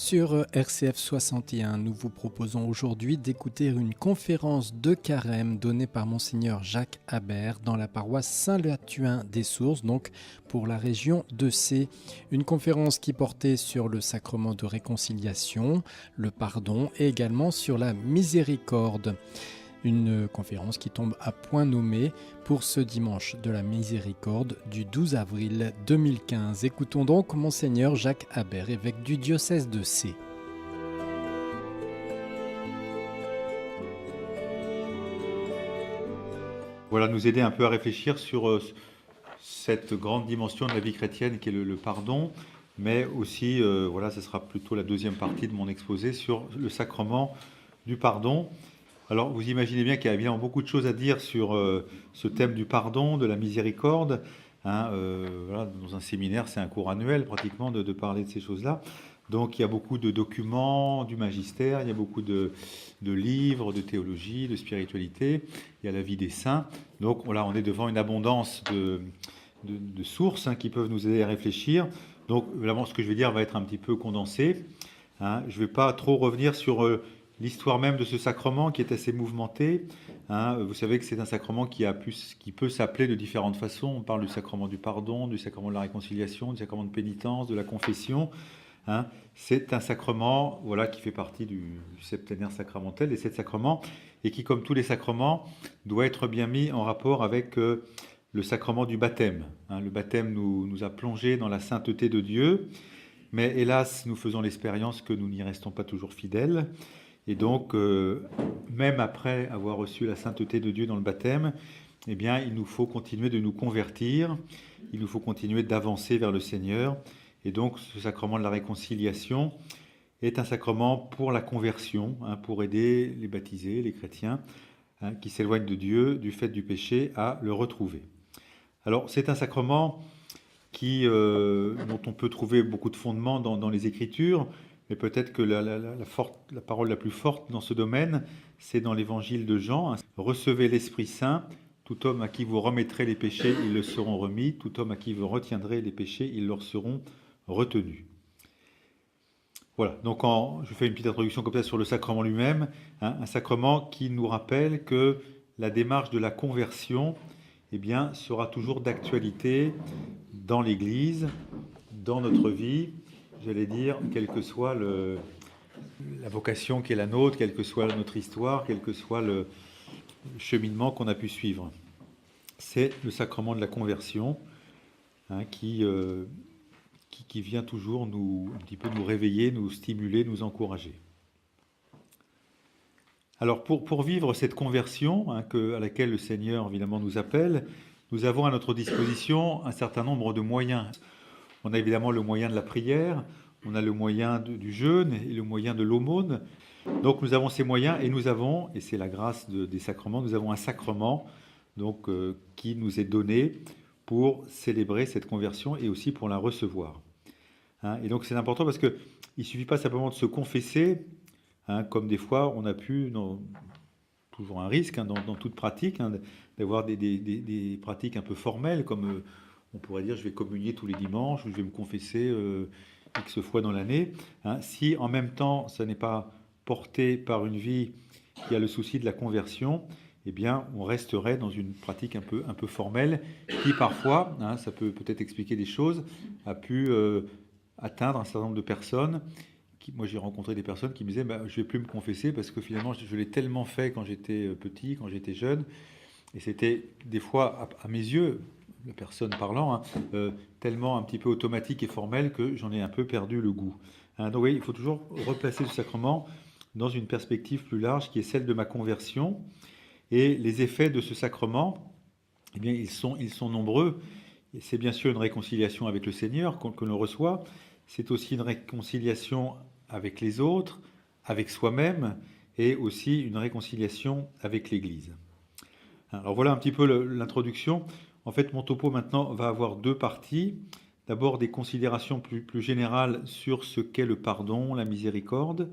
Sur RCF 61, nous vous proposons aujourd'hui d'écouter une conférence de carême donnée par Monseigneur Jacques Habert dans la paroisse Saint-Latuin des Sources, donc pour la région de Sées. Une conférence qui portait sur le sacrement de réconciliation, le pardon et également sur la miséricorde. Une conférence qui tombe à point nommé pour ce dimanche de la miséricorde du 12 avril 2015. Écoutons donc Monseigneur Jacques Habert, évêque du diocèse de Sées. Voilà, nous aider un peu à réfléchir sur cette grande dimension de la vie chrétienne qui est le pardon, mais aussi, voilà, ce sera plutôt la deuxième partie de mon exposé sur le sacrement du pardon. Alors, vous imaginez bien qu'il y a évidemment beaucoup de choses à dire sur ce thème du pardon, de la miséricorde. Voilà, dans un séminaire, c'est un cours annuel pratiquement de parler de ces choses-là. Donc, il y a beaucoup de documents du magistère, il y a beaucoup de livres, de théologie, de spiritualité. Il y a la vie des saints. Donc, voilà, on est devant une abondance de sources qui peuvent nous aider à réfléchir. Donc, vraiment, ce que je vais dire va être un petit peu condensé. Je ne vais pas trop revenir sur l'histoire même de ce sacrement qui est assez mouvementé. Vous savez que c'est un sacrement qui peut s'appeler de différentes façons. On parle du sacrement du pardon, du sacrement de la réconciliation, du sacrement de pénitence, de la confession. C'est un sacrement, voilà, qui fait partie du septénaire sacramentel, des 7 sacrements, et qui, comme tous les sacrements, doit être bien mis en rapport avec le sacrement du baptême. Le baptême nous a plongés dans la sainteté de Dieu, mais hélas, nous faisons l'expérience que nous n'y restons pas toujours fidèles. Et donc, même après avoir reçu la sainteté de Dieu dans le baptême, eh bien, il nous faut continuer de nous convertir, il nous faut continuer d'avancer vers le Seigneur. Et donc, ce sacrement de la réconciliation est un sacrement pour la conversion, pour aider les baptisés, les chrétiens, qui s'éloignent de Dieu du fait du péché, à le retrouver. Alors, c'est un sacrement dont on peut trouver beaucoup de fondements dans les Écritures, mais peut-être que la parole la plus forte dans ce domaine, c'est dans l'évangile de Jean. Recevez l'Esprit Saint, tout homme à qui vous remettrez les péchés, ils le seront remis, tout homme à qui vous retiendrez les péchés, ils leur seront retenus. Voilà, donc je fais une petite introduction comme ça sur le sacrement lui-même, un sacrement qui nous rappelle que la démarche de la conversion, eh bien, sera toujours d'actualité dans l'Église, dans notre vie, j'allais dire, quelle que soit la vocation qui est la nôtre, quelle que soit notre histoire, quel que soit le cheminement qu'on a pu suivre. C'est le sacrement de la conversion qui vient toujours un petit peu nous réveiller, nous stimuler, nous encourager. Alors pour vivre cette conversion à laquelle le Seigneur évidemment nous appelle, nous avons à notre disposition un certain nombre de moyens. On a évidemment le moyen de la prière, on a le moyen du jeûne et le moyen de l'aumône. Donc nous avons ces moyens et nous avons, et c'est la grâce des sacrements, nous avons un sacrement donc, qui nous est donné pour célébrer cette conversion et aussi pour la recevoir. Et donc c'est important parce qu'il ne suffit pas simplement de se confesser, comme des fois on a pu, toujours un risque dans toute pratique, d'avoir des pratiques un peu formelles, comme on pourrait dire je vais communier tous les dimanches, ou je vais me confesser X fois dans l'année. Si en même temps ça n'est pas porté par une vie qui a le souci de la conversion, eh bien on resterait dans une pratique un peu formelle, qui parfois, ça peut peut-être expliquer des choses, a pu atteindre un certain nombre de personnes. Moi, j'ai rencontré des personnes qui me disaient je ne vais plus me confesser parce que finalement, je l'ai tellement fait quand j'étais petit, quand j'étais jeune. Et c'était des fois, à mes yeux, la personne parlant, tellement un petit peu automatique et formel que j'en ai un peu perdu le goût. Donc oui, il faut toujours replacer ce sacrement dans une perspective plus large qui est celle de ma conversion. Et les effets de ce sacrement, eh bien, ils sont nombreux. Et c'est bien sûr une réconciliation avec le Seigneur que l'on reçoit. C'est aussi une réconciliation avec les autres, avec soi-même, et aussi une réconciliation avec l'Église. Alors voilà un petit peu l'introduction. En fait, mon topo maintenant va avoir 2 parties. D'abord des considérations plus générales sur ce qu'est le pardon, la miséricorde,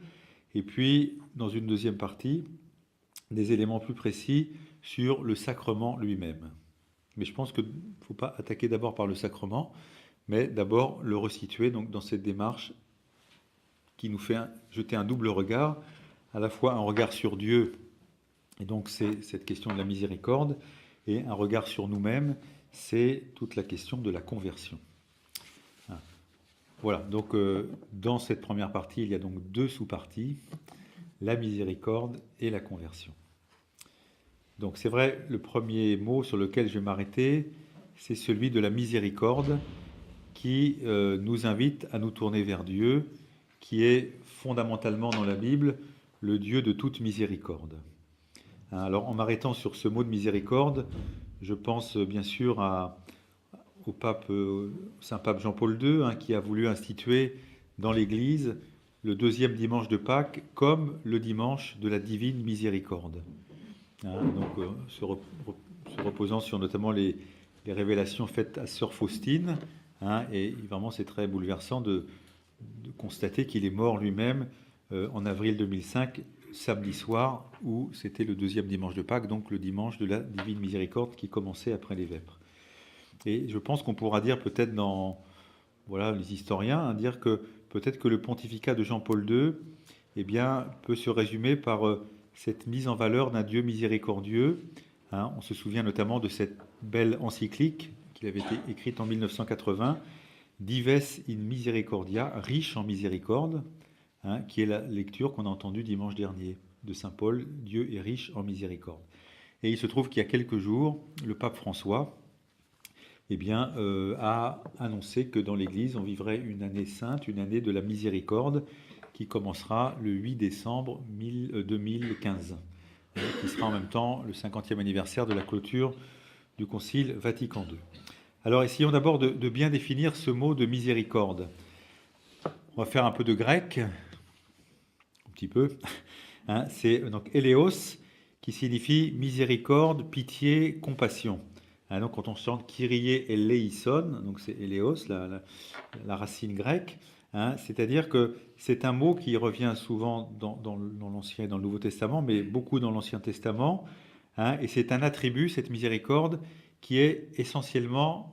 et puis dans une deuxième partie, des éléments plus précis sur le sacrement lui-même. Mais je pense qu'il ne faut pas attaquer d'abord par le sacrement, mais d'abord le resituer donc, dans cette démarche qui nous fait jeter un double regard, à la fois un regard sur Dieu, et donc c'est cette question de la miséricorde, et un regard sur nous-mêmes, c'est toute la question de la conversion. Voilà, donc dans cette première partie, il y a donc deux sous-parties, la miséricorde et la conversion. Donc c'est vrai, le premier mot sur lequel je vais m'arrêter, c'est celui de la miséricorde qui nous invite à nous tourner vers Dieu, qui est fondamentalement dans la Bible le Dieu de toute miséricorde. Alors en m'arrêtant sur ce mot de miséricorde, je pense bien sûr au pape, Saint Pape Jean-Paul II, qui a voulu instituer dans l'Église le deuxième dimanche de Pâques comme le dimanche de la divine miséricorde. Donc se reposant sur notamment les révélations faites à Sœur Faustine, et vraiment c'est très bouleversant de constater qu'il est mort lui-même en avril 2005, samedi soir, où c'était le deuxième dimanche de Pâques, donc le dimanche de la divine miséricorde qui commençait après les vêpres. Et je pense qu'on pourra dire peut-être les historiens, dire que peut-être que le pontificat de Jean-Paul II peut se résumer par cette mise en valeur d'un Dieu miséricordieux. On se souvient notamment de cette belle encyclique qui avait été écrite en 1980, Dives in Misericordia, riche en miséricorde, qui est la lecture qu'on a entendue dimanche dernier de Saint Paul, Dieu est riche en miséricorde. Et il se trouve qu'il y a quelques jours, le pape François a annoncé que dans l'Église, on vivrait une année sainte, une année de la miséricorde, qui commencera le 8 décembre 2015, qui sera en même temps le 50e anniversaire de la clôture du Concile Vatican II. Alors essayons d'abord de bien définir ce mot de miséricorde. On va faire un peu de grec, un petit peu. C'est donc éléos, qui signifie miséricorde, pitié, compassion. Donc quand on chante Kyrie eleison, donc c'est éléos, la racine grecque, c'est-à-dire que c'est un mot qui revient souvent dans l'Ancien et dans le Nouveau Testament, mais beaucoup dans l'Ancien Testament, et c'est un attribut, cette miséricorde, qui est essentiellement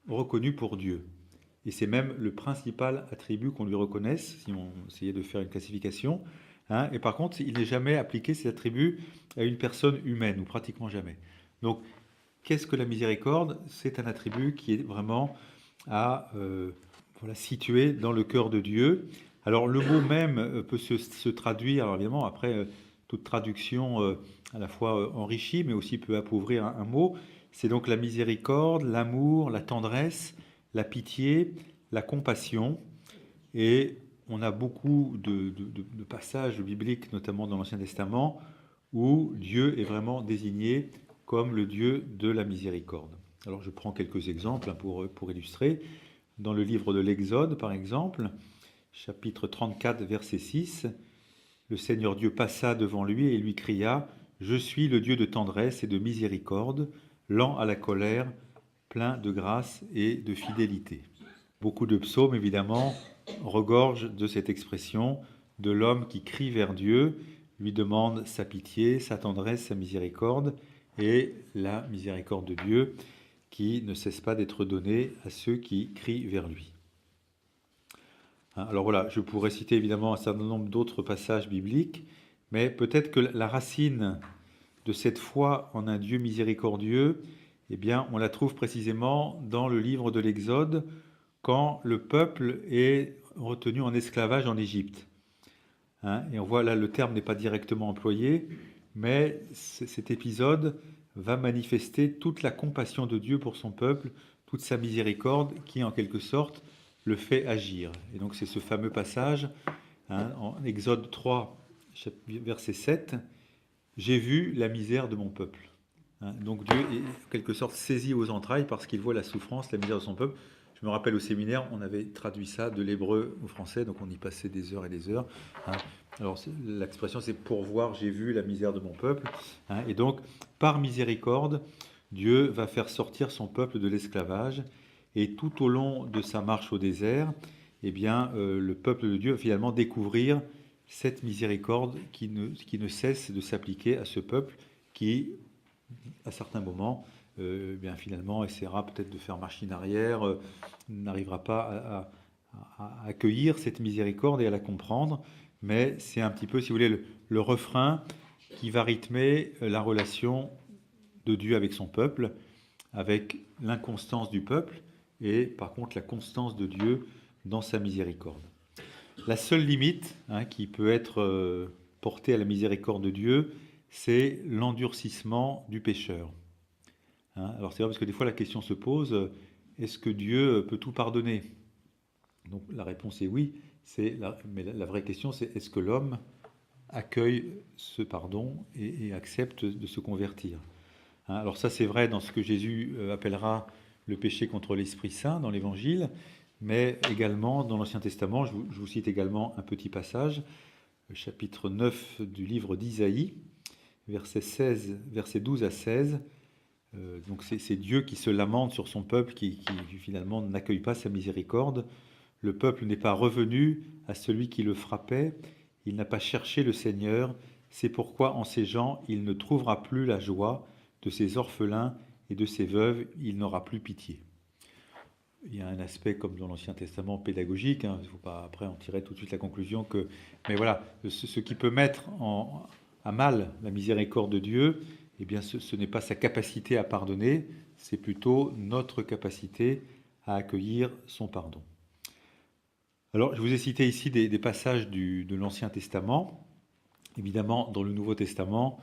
reconnu pour Dieu. Et c'est même le principal attribut qu'on lui reconnaisse, si on essayait de faire une classification. Et par contre, il n'est jamais appliqué cet attribut à une personne humaine, ou pratiquement jamais. Donc, qu'est-ce que la miséricorde? C'est un attribut qui est vraiment situé dans le cœur de Dieu. Alors le mot même peut se traduire, alors évidemment après toute traduction à la fois enrichie, mais aussi peut appauvrir un mot. C'est donc la miséricorde, l'amour, la tendresse, la pitié, la compassion. Et on a beaucoup de passages bibliques, notamment dans l'Ancien Testament, où Dieu est vraiment désigné comme le Dieu de la miséricorde. Alors je prends quelques exemples pour illustrer. Dans le livre de l'Exode, par exemple, chapitre 34, verset 6, le Seigneur Dieu passa devant lui et lui cria « Je suis le Dieu de tendresse et de miséricorde, lent à la colère, plein de grâce et de fidélité. » Beaucoup de psaumes, évidemment, regorgent de cette expression de l'homme qui crie vers Dieu, lui demande sa pitié, sa tendresse, sa miséricorde, et la miséricorde de Dieu qui ne cesse pas d'être donnée à ceux qui crient vers lui. Alors voilà, je pourrais citer évidemment un certain nombre d'autres passages bibliques, mais peut-être que la racine de cette foi en un Dieu miséricordieux, on la trouve précisément dans le livre de l'Exode, quand le peuple est retenu en esclavage en Égypte. Et on voit là, le terme n'est pas directement employé, mais cet épisode va manifester toute la compassion de Dieu pour son peuple, toute sa miséricorde qui, en quelque sorte, le fait agir. Et donc c'est ce fameux passage, en Exode 3, verset 7, « J'ai vu la misère de mon peuple ». Donc Dieu est en quelque sorte saisi aux entrailles parce qu'il voit la souffrance, la misère de son peuple. Je me rappelle au séminaire, on avait traduit ça de l'hébreu au français, donc on y passait des heures et des heures. Alors l'expression c'est « pour voir, j'ai vu la misère de mon peuple ». Et donc, par miséricorde, Dieu va faire sortir son peuple de l'esclavage. Et tout au long de sa marche au désert, le peuple de Dieu va finalement découvrir cette miséricorde qui ne cesse de s'appliquer à ce peuple qui, à certains moments, finalement essaiera peut-être de faire machine arrière, n'arrivera pas à accueillir cette miséricorde et à la comprendre, mais c'est un petit peu, si vous voulez, le refrain qui va rythmer la relation de Dieu avec son peuple, avec l'inconstance du peuple et par contre la constance de Dieu dans sa miséricorde. La seule limite qui peut être portée à la miséricorde de Dieu, c'est l'endurcissement du pécheur. Alors c'est vrai parce que des fois la question se pose, est-ce que Dieu peut tout pardonner? Donc la réponse est oui, mais la vraie question c'est est-ce que l'homme accueille ce pardon et accepte de se convertir? Alors ça c'est vrai dans ce que Jésus appellera le péché contre l'Esprit Saint dans l'Évangile, mais également dans l'Ancien Testament. Je vous cite également un petit passage, le chapitre 9 du livre d'Isaïe, versets 12 à 16. Donc c'est Dieu qui se lamente sur son peuple qui finalement n'accueille pas sa miséricorde. Le peuple n'est pas revenu à celui qui le frappait, il n'a pas cherché le Seigneur, c'est pourquoi en ces gens il ne trouvera plus la joie, de ses orphelins et de ses veuves, il n'aura plus pitié. Il y a un aspect, comme dans l'Ancien Testament, pédagogique, il ne faut pas après en tirer tout de suite la conclusion que... Mais voilà, ce qui peut mettre à mal la miséricorde de Dieu, eh bien ce n'est pas sa capacité à pardonner, c'est plutôt notre capacité à accueillir son pardon. Alors, je vous ai cité ici des passages de l'Ancien Testament. Évidemment, dans le Nouveau Testament,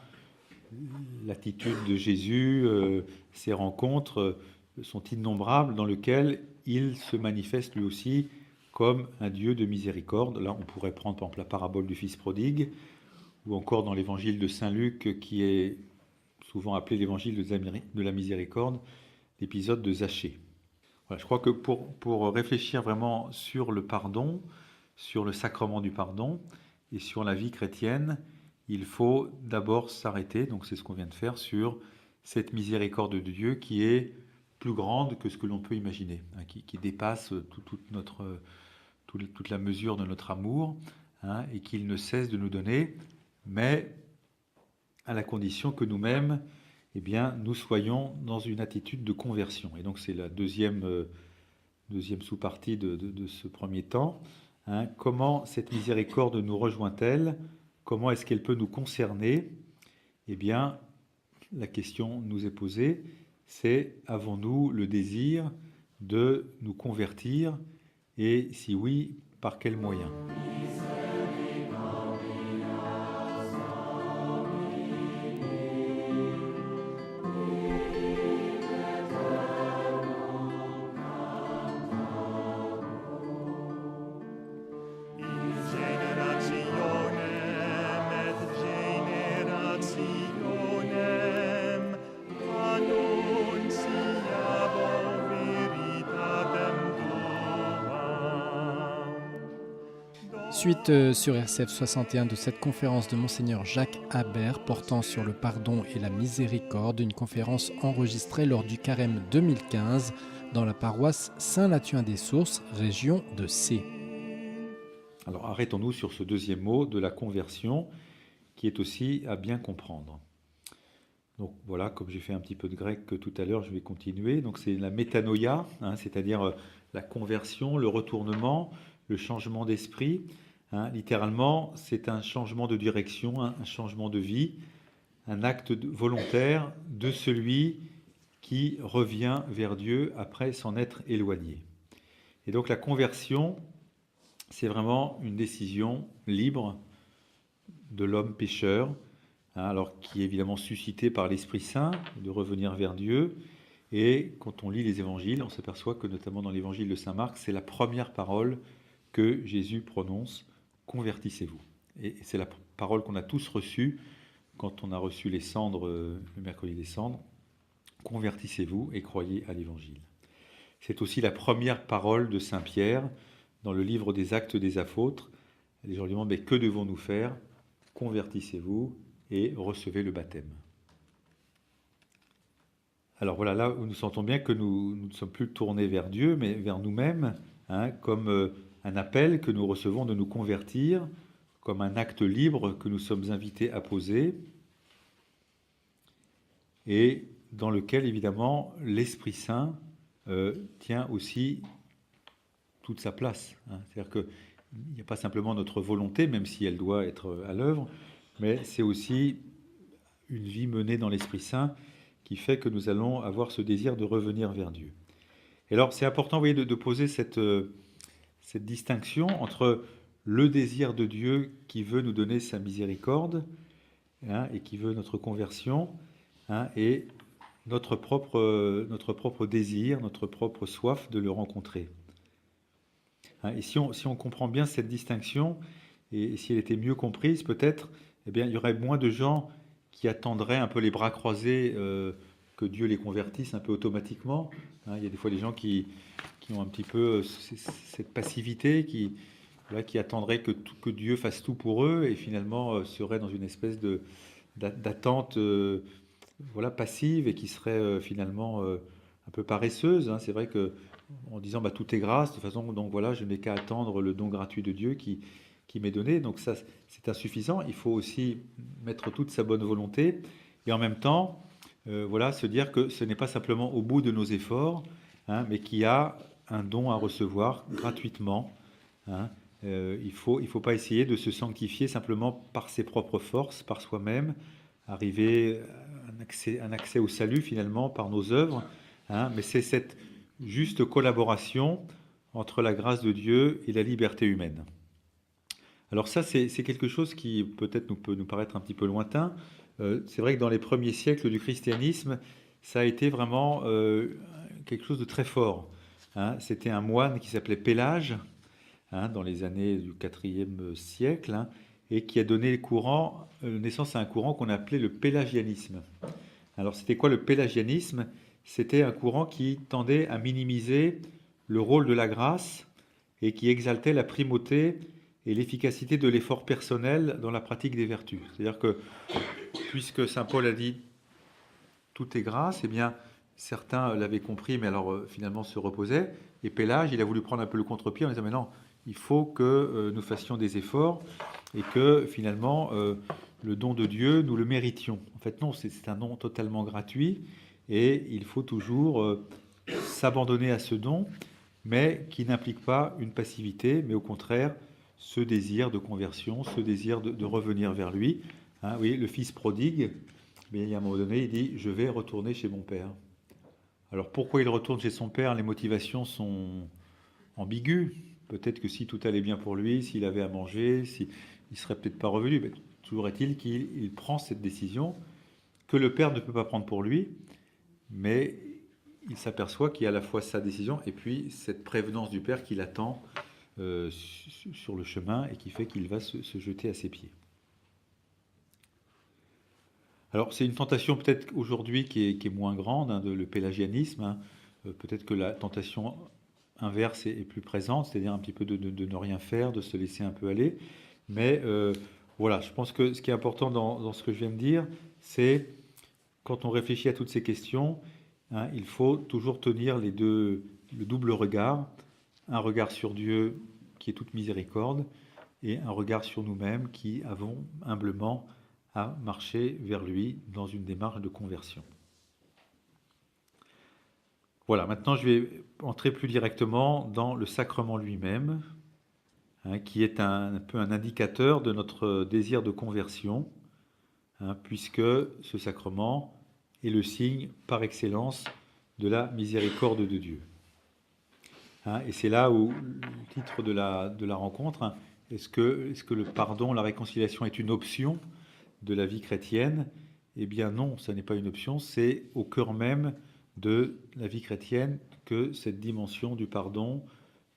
l'attitude de Jésus, ses rencontres sont innombrables dans lesquelles il se manifeste lui aussi comme un Dieu de miséricorde. Là, on pourrait prendre par exemple la parabole du Fils prodigue, ou encore dans l'évangile de Saint Luc, qui est souvent appelé l'évangile de la miséricorde, l'épisode de Zachée. Voilà, je crois que pour réfléchir vraiment sur le pardon, sur le sacrement du pardon et sur la vie chrétienne, il faut d'abord s'arrêter, donc c'est ce qu'on vient de faire, sur cette miséricorde de Dieu qui est plus grande que ce que l'on peut imaginer, qui dépasse toute la mesure de notre amour, et qu'il ne cesse de nous donner, mais à la condition que nous-mêmes, eh bien, nous soyons dans une attitude de conversion. Et donc c'est la deuxième sous-partie de ce premier temps. Comment cette miséricorde nous rejoint-elle? Comment est-ce qu'elle peut nous concerner? Eh bien, la question nous est posée, c'est avons-nous le désir de nous convertir? Et si oui, par quels moyens? Suite sur RCF 61 de cette conférence de Monseigneur Jacques Habert portant sur le pardon et la miséricorde, une conférence enregistrée lors du Carême 2015 dans la paroisse Saint-Lathuin des Sources, région de C. Alors arrêtons-nous sur ce deuxième mot de la conversion qui est aussi à bien comprendre. Donc voilà, comme j'ai fait un petit peu de grec tout à l'heure, je vais continuer. Donc c'est la métanoïa, c'est-à-dire la conversion, le retournement, le changement d'esprit. Littéralement, c'est un changement de direction, un changement de vie, un acte volontaire de celui qui revient vers Dieu après s'en être éloigné. Et donc la conversion, c'est vraiment une décision libre de l'homme pécheur, alors qui est évidemment suscité par l'Esprit Saint de revenir vers Dieu. Et quand on lit les évangiles, on s'aperçoit que notamment dans l'évangile de Saint Marc, c'est la première parole que Jésus prononce: convertissez-vous. Et c'est la parole qu'on a tous reçue quand on a reçu les cendres, le mercredi des cendres: convertissez-vous et croyez à l'évangile. C'est aussi la première parole de Saint Pierre dans le livre des Actes des Apôtres. Les gens lui demandent: mais que devons-nous faire? Convertissez-vous et recevez le baptême. Alors voilà, là où nous sentons bien que nous ne sommes plus tournés vers Dieu, mais vers nous-mêmes, comme un appel que nous recevons de nous convertir, comme un acte libre que nous sommes invités à poser, et dans lequel, évidemment, l'Esprit Saint tient aussi toute sa place. C'est-à-dire qu'il n'y a pas simplement notre volonté, même si elle doit être à l'œuvre, mais c'est aussi une vie menée dans l'Esprit Saint qui fait que nous allons avoir ce désir de revenir vers Dieu. Et alors, c'est important, vous voyez, de poser cette distinction entre le désir de Dieu qui veut nous donner sa miséricorde et qui veut notre conversion, et notre propre désir, notre propre soif de le rencontrer. Et si on comprend bien cette distinction, et si elle était mieux comprise peut-être, eh bien, il y aurait moins de gens qui attendraient un peu les bras croisés que Dieu les convertisse un peu automatiquement. Il y a des fois des gens qui ont un petit peu cette passivité, qui attendraient que Dieu fasse tout pour eux et finalement seraient dans une espèce d'attente passive et qui serait finalement un peu paresseuse. C'est vrai que en disant tout est grâce, de toute façon, donc voilà, je n'ai qu'à attendre le don gratuit de Dieu qui m'est donné. Donc ça, c'est insuffisant. Il faut aussi mettre toute sa bonne volonté et en même temps, se dire que ce n'est pas simplement au bout de nos efforts, mais qu'il y a un don à recevoir gratuitement. Il ne faut pas essayer de se sanctifier simplement par ses propres forces, par soi-même, arriver à un accès au salut finalement par nos œuvres, mais c'est cette juste collaboration entre la grâce de Dieu et la liberté humaine. Alors ça, c'est quelque chose qui peut-être peut nous paraître un petit peu lointain. C'est vrai que dans les premiers siècles du christianisme, ça a été vraiment quelque chose de très fort. C'était un moine qui s'appelait Pélage, dans les années du IVe siècle, et qui a donné naissance à un courant qu'on appelait le pélagianisme. Alors c'était quoi le pélagianisme ? C'était un courant qui tendait à minimiser le rôle de la grâce et qui exaltait la primauté et l'efficacité de l'effort personnel dans la pratique des vertus. C'est-à-dire que, puisque saint Paul a dit « tout est grâce », eh bien, certains l'avaient compris, mais alors finalement se reposaient. Et Pélage, il a voulu prendre un peu le contre-pied en disant « mais non, il faut que nous fassions des efforts et que finalement le don de Dieu, nous le méritions ». En fait, non, c'est un don totalement gratuit et il faut toujours s'abandonner à ce don, mais qui n'implique pas une passivité, mais au contraire ce désir de conversion, ce désir de revenir vers lui. Oui, le fils prodigue, mais il y a un moment donné, il dit « je vais retourner chez mon père ». Alors pourquoi il retourne chez son père ? Les motivations sont ambiguës. Peut-être que si tout allait bien pour lui, s'il avait à manger, il ne serait peut-être pas revenu. Mais toujours est-il qu'il prend cette décision que le père ne peut pas prendre pour lui, mais il s'aperçoit qu'il y a à la fois sa décision et puis cette prévenance du père qui l'attend sur le chemin et qui fait qu'il va se jeter à ses pieds. Alors c'est une tentation peut-être aujourd'hui qui est moins grande, le pélagianisme. Peut-être que la tentation inverse est plus présente, c'est-à-dire un petit peu de ne rien faire, de se laisser un peu aller. Mais voilà, je pense que ce qui est important dans ce que je viens de dire, c'est quand on réfléchit à toutes ces questions, il faut toujours tenir le double regard, un regard sur Dieu qui est toute miséricorde et un regard sur nous-mêmes qui avons humblement à marcher vers lui dans une démarche de conversion. Voilà, maintenant je vais entrer plus directement dans le sacrement lui-même, qui est un peu un indicateur de notre désir de conversion, puisque ce sacrement est le signe par excellence de la miséricorde de Dieu. Et c'est là où le titre de la rencontre, est-ce que le pardon, la réconciliation est une option de la vie chrétienne? Eh bien non, ça n'est pas une option, c'est au cœur même de la vie chrétienne que cette dimension du pardon,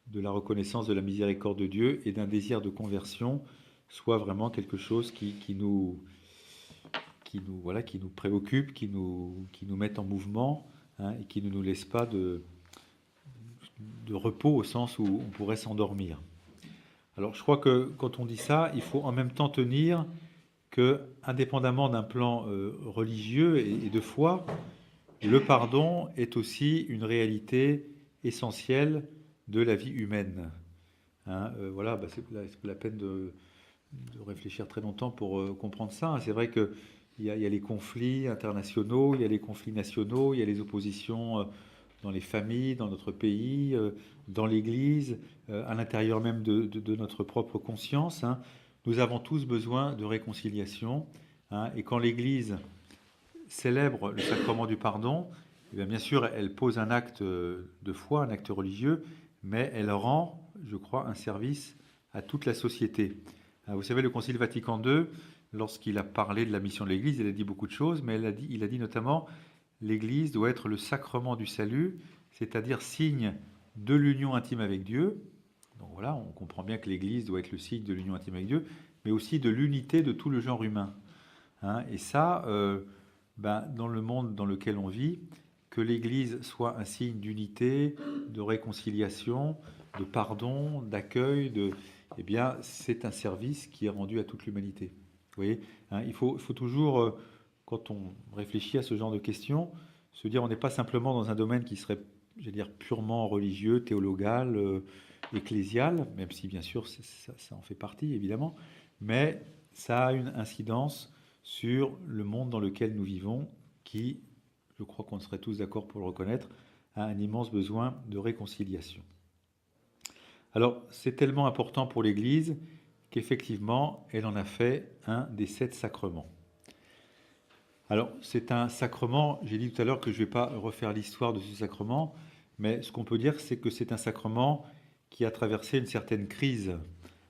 de la reconnaissance de la miséricorde de Dieu et d'un désir de conversion soit vraiment quelque chose qui nous préoccupe, qui nous mette en mouvement, et qui ne nous laisse pas de repos au sens où on pourrait s'endormir. Alors je crois que quand on dit ça, il faut en même temps tenir que, indépendamment d'un plan religieux et de foi, le pardon est aussi une réalité essentielle de la vie humaine. C'est la peine de réfléchir très longtemps pour comprendre ça. C'est vrai qu'il y a les conflits internationaux, il y a les conflits nationaux, il y a les oppositions dans les familles, dans notre pays, dans l'Église, à l'intérieur même de notre propre conscience, hein. Nous avons tous besoin de réconciliation, hein, et quand l'Église célèbre le sacrement du pardon, eh bien sûr, elle pose un acte de foi, un acte religieux, mais elle rend, je crois, un service à toute la société. Vous savez, le Concile Vatican II, lorsqu'il a parlé de la mission de l'Église, il a dit beaucoup de choses, mais il a dit notamment l'Église doit être le sacrement du salut, c'est-à-dire signe de l'union intime avec Dieu. Donc voilà, on comprend bien que l'Église doit être le signe de l'union intime avec Dieu, mais aussi de l'unité de tout le genre humain, hein. Et ça, dans le monde dans lequel on vit, que l'Église soit un signe d'unité, de réconciliation, de pardon, d'accueil, eh bien, c'est un service qui est rendu à toute l'humanité. Vous voyez, hein, il faut toujours, quand on réfléchit à ce genre de questions, se dire on n'est pas simplement dans un domaine qui serait, je veux dire, purement religieux, théologal, ecclésial, même si bien sûr ça en fait partie évidemment, mais ça a une incidence sur le monde dans lequel nous vivons, qui, je crois qu'on serait tous d'accord pour le reconnaître, a un immense besoin de réconciliation. Alors, c'est tellement important pour l'Église qu'effectivement, elle en a fait un des 7 sacrements. Alors, c'est un sacrement, j'ai dit tout à l'heure que je ne vais pas refaire l'histoire de ce sacrement, mais ce qu'on peut dire, c'est que c'est un sacrement qui a traversé une certaine crise,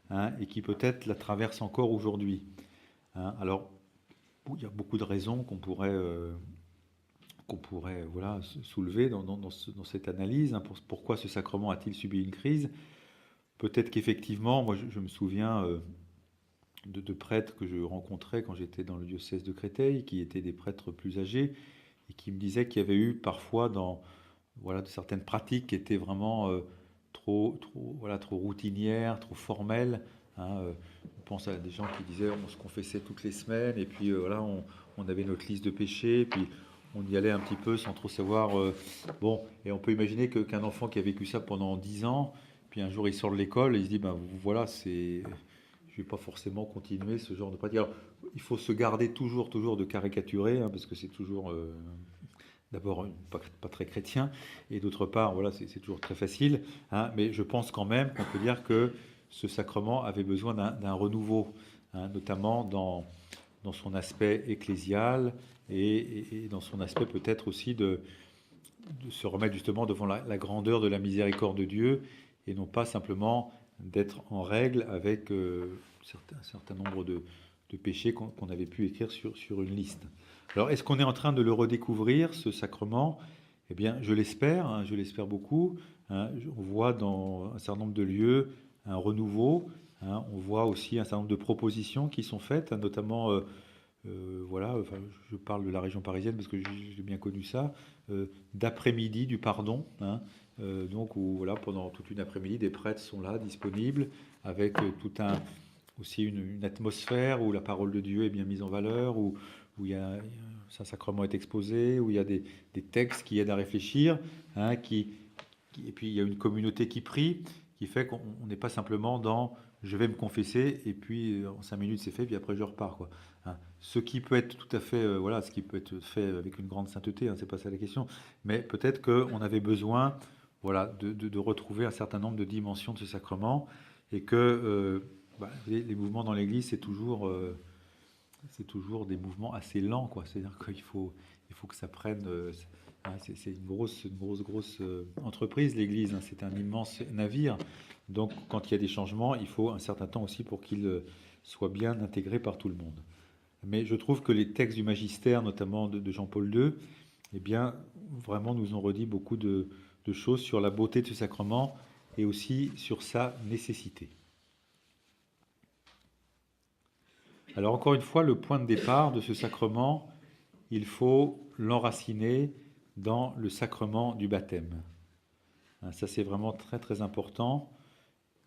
hein, et qui peut-être la traverse encore aujourd'hui, hein. Alors, il y a beaucoup de raisons qu'on pourrait voilà, soulever dans cette analyse, hein, pourquoi ce sacrement a-t-il subi une crise. Peut-être qu'effectivement, moi je me souviens de prêtres que je rencontrais quand j'étais dans le diocèse de Créteil, qui étaient des prêtres plus âgés, et qui me disaient qu'il y avait eu parfois de certaines pratiques qui étaient vraiment trop routinières, trop formelles, hein. On pense à des gens qui disaient on se confessait toutes les semaines, et puis on avait notre liste de péchés, et puis on y allait un petit peu sans trop savoir. Bon, et on peut imaginer qu'un enfant qui a vécu ça pendant 10 ans, puis un jour il sort de l'école et il se dit voilà, je vais pas forcément continuer ce genre de pratique. Alors, il faut se garder toujours de caricaturer, hein, parce que c'est toujours d'abord pas très chrétien, et d'autre part, voilà, c'est toujours très facile, hein, mais je pense quand même qu'on peut dire que ce sacrement avait besoin d'un renouveau, hein, notamment dans son aspect ecclésial et dans son aspect peut-être aussi de se remettre justement devant la grandeur de la miséricorde de Dieu, et non pas simplement d'être en règle avec un certain nombre de péchés qu'on avait pu écrire sur une liste. Alors, est-ce qu'on est en train de le redécouvrir, ce sacrement? Eh bien, je l'espère, hein, je l'espère beaucoup, hein. On voit dans un certain nombre de lieux un renouveau, hein. On voit aussi un certain nombre de propositions qui sont faites, hein, notamment, voilà, enfin, je parle de la région parisienne parce que j'ai bien connu ça, d'après-midi du pardon, hein. Donc, où, voilà, pendant toute une après-midi, des prêtres sont là, disponibles, avec aussi une atmosphère où la parole de Dieu est bien mise en valeur, où un sacrement est exposé, où il y a des textes qui aident à réfléchir, hein, et puis il y a une communauté qui prie, qui fait qu'on n'est pas simplement dans je vais me confesser et puis en 5 minutes c'est fait, puis après je repars, quoi, hein. Ce qui peut être tout à fait, voilà, ce qui peut être fait avec une grande sainteté, hein, c'est pas ça la question, mais peut-être qu'on avait besoin, voilà, de retrouver un certain nombre de dimensions de ce sacrement, et que les mouvements dans l'Église, c'est toujours des mouvements assez lents, quoi. C'est-à-dire qu'il faut que ça prenne. C'est une grosse entreprise, l'Église, hein. C'est un immense navire. Donc, quand il y a des changements, il faut un certain temps aussi pour qu'ils soient bien intégrés par tout le monde. Mais je trouve que les textes du magistère, notamment de Jean-Paul II, eh bien, vraiment nous ont redit beaucoup de choses sur la beauté de ce sacrement et aussi sur sa nécessité. Alors encore une fois, le point de départ de ce sacrement, il faut l'enraciner dans le sacrement du baptême. Ça, c'est vraiment très très important.